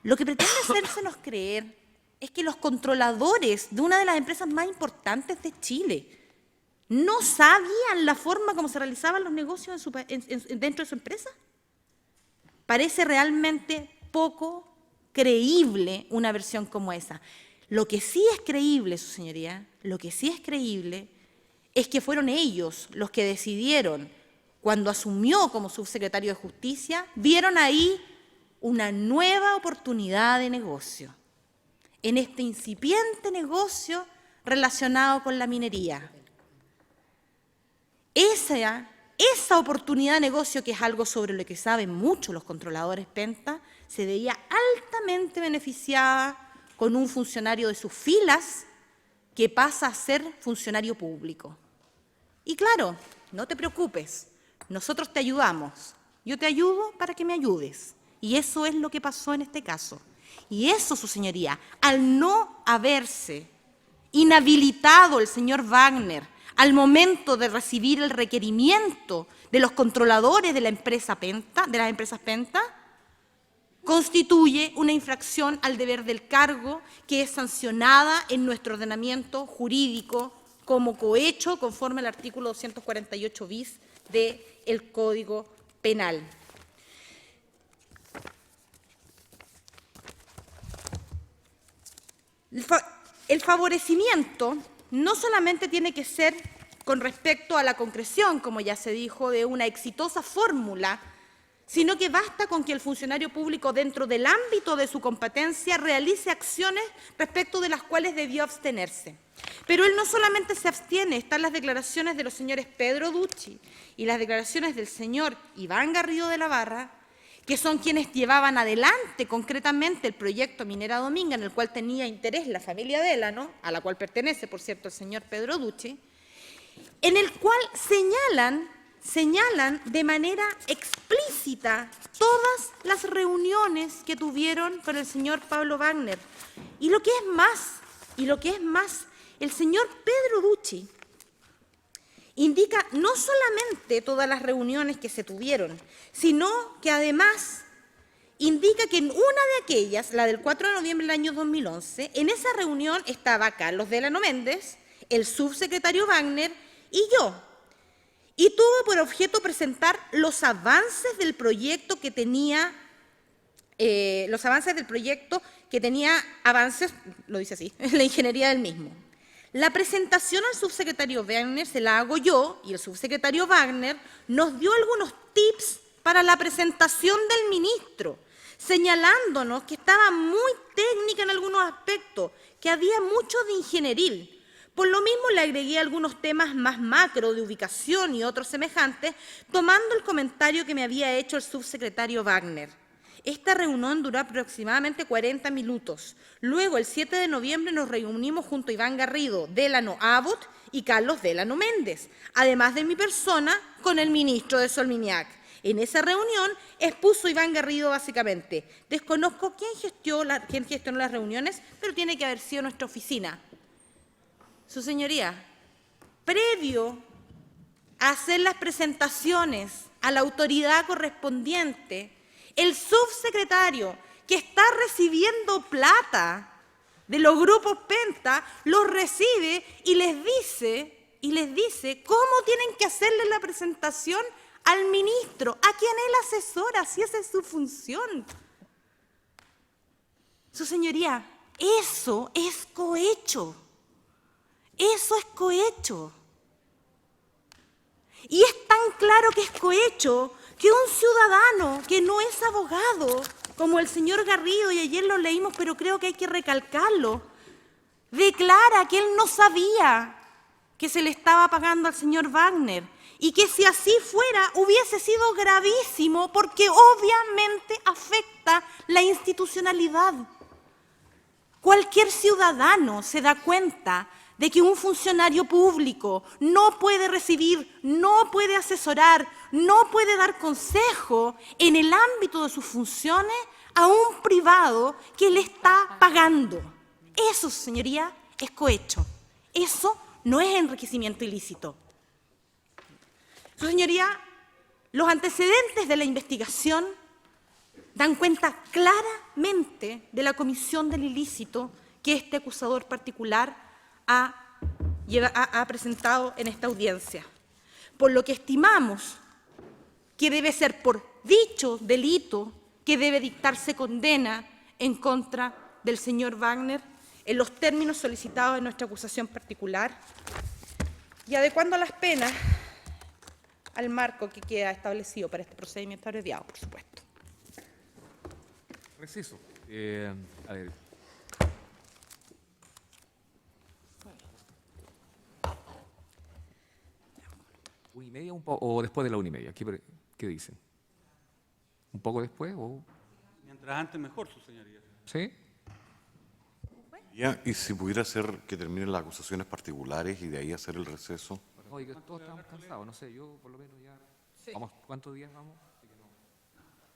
lo que pretende hacérsenos creer es que los controladores de una de las empresas más importantes de Chile no sabían la forma como se realizaban los negocios dentro de su empresa. Parece realmente poco creíble una versión como esa. Lo que sí es creíble, su señoría, lo que sí es creíble es que fueron ellos los que decidieron, cuando asumió como subsecretario de Justicia, vieron ahí una nueva oportunidad de negocio, en este incipiente negocio relacionado con la minería. Esa oportunidad de negocio, que es algo sobre lo que saben mucho los controladores Penta, se veía altamente beneficiada con un funcionario de sus filas que pasa a ser funcionario público. Y claro, no te preocupes, nosotros te ayudamos. Yo te ayudo para que me ayudes. Y eso es lo que pasó en este caso. Y eso, su señoría, al no haberse inhabilitado el señor Wagner al momento de recibir el requerimiento de los controladores de la empresa Penta, de las empresas Penta, constituye una infracción al deber del cargo que es sancionada en nuestro ordenamiento jurídico como cohecho conforme al artículo 248 bis del Código Penal. El favorecimiento no solamente tiene que ser con respecto a la concreción, como ya se dijo, de una exitosa fórmula, sino que basta con que el funcionario público, dentro del ámbito de su competencia, realice acciones respecto de las cuales debió abstenerse. Pero él no solamente se abstiene, están las declaraciones de los señores Pedro Ducci y las declaraciones del señor Iván Garrido de la Barra, que son quienes llevaban adelante concretamente el proyecto Minera Dominga, en el cual tenía interés la familia Délano, a la cual pertenece, por cierto, el señor Pedro Ducci, en el cual señalan de manera explícita todas las reuniones que tuvieron con el señor Pablo Wagner. Y lo que es más, el señor Pedro Ducci indica no solamente todas las reuniones que se tuvieron, sino que además indica que en una de aquellas, la del 4 de noviembre del año 2011, en esa reunión estaba Carlos Délano Méndez, el subsecretario Wagner y yo. Y tuvo por objeto presentar los avances del proyecto que tenía, lo dice así, la ingeniería del mismo. La presentación al subsecretario Wagner se la hago yo, y el subsecretario Wagner nos dio algunos tips para la presentación del ministro, señalándonos que estaba muy técnica en algunos aspectos, que había mucho de ingenieril. Por lo mismo le agregué algunos temas más macro de ubicación y otros semejantes, tomando el comentario que me había hecho el subsecretario Wagner. Esta reunión duró aproximadamente 40 minutos. Luego, el 7 de noviembre, nos reunimos junto a Iván Garrido, Delano Abbott y Carlos Delano Méndez, además de mi persona, con el ministro de Solminiac. En esa reunión expuso Iván Garrido básicamente: desconozco quién gestionó las reuniones, pero tiene que haber sido nuestra oficina. Su señoría, previo a hacer las presentaciones a la autoridad correspondiente, el subsecretario que está recibiendo plata de los grupos Penta los recibe y les dice cómo tienen que hacerle la presentación al ministro, a quien él asesora, si esa es su función. Su señoría, eso es cohecho. Eso es cohecho. Y es tan claro que es cohecho que un ciudadano que no es abogado, como el señor Garrido, y ayer lo leímos, pero creo que hay que recalcarlo, declara que él no sabía que se le estaba pagando al señor Wagner y que si así fuera hubiese sido gravísimo porque obviamente afecta la institucionalidad. Cualquier ciudadano se da cuenta de que un funcionario público no puede recibir, no puede asesorar, no puede dar consejo en el ámbito de sus funciones a un privado que le está pagando. Eso, señoría, es cohecho. Eso no es enriquecimiento ilícito. Su señoría, los antecedentes de la investigación dan cuenta claramente de la comisión del ilícito que este acusador particular ha presentado en esta audiencia, por lo que estimamos que debe ser por dicho delito que debe dictarse condena en contra del señor Wagner en los términos solicitados en nuestra acusación particular y adecuando las penas al marco que queda establecido para este procedimiento abreviado, por supuesto. Receso. A ver. ¿Una y media o después de la una y media? ¿Qué dicen? ¿Un poco después o...? Mientras antes mejor, su señoría. ¿Sí? Ya, y si pudiera ser que terminen las acusaciones particulares y de ahí hacer el receso. Oye, todos estamos cansados, no sé, yo por lo menos ya... Sí. Vamos, ¿cuántos días vamos?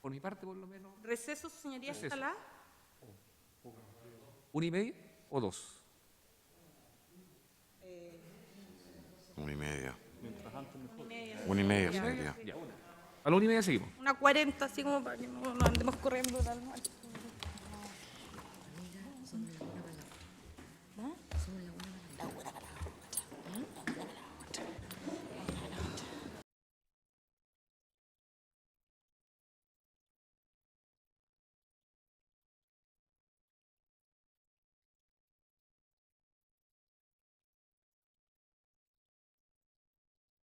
Por mi parte, por lo menos... ¿Receso, señoría Receso. Salá? ¿Una y media o dos? 1:30. 1:30, señoría. Ya. A la una y media seguimos. Una 40, así como para que no andemos corriendo tal mal.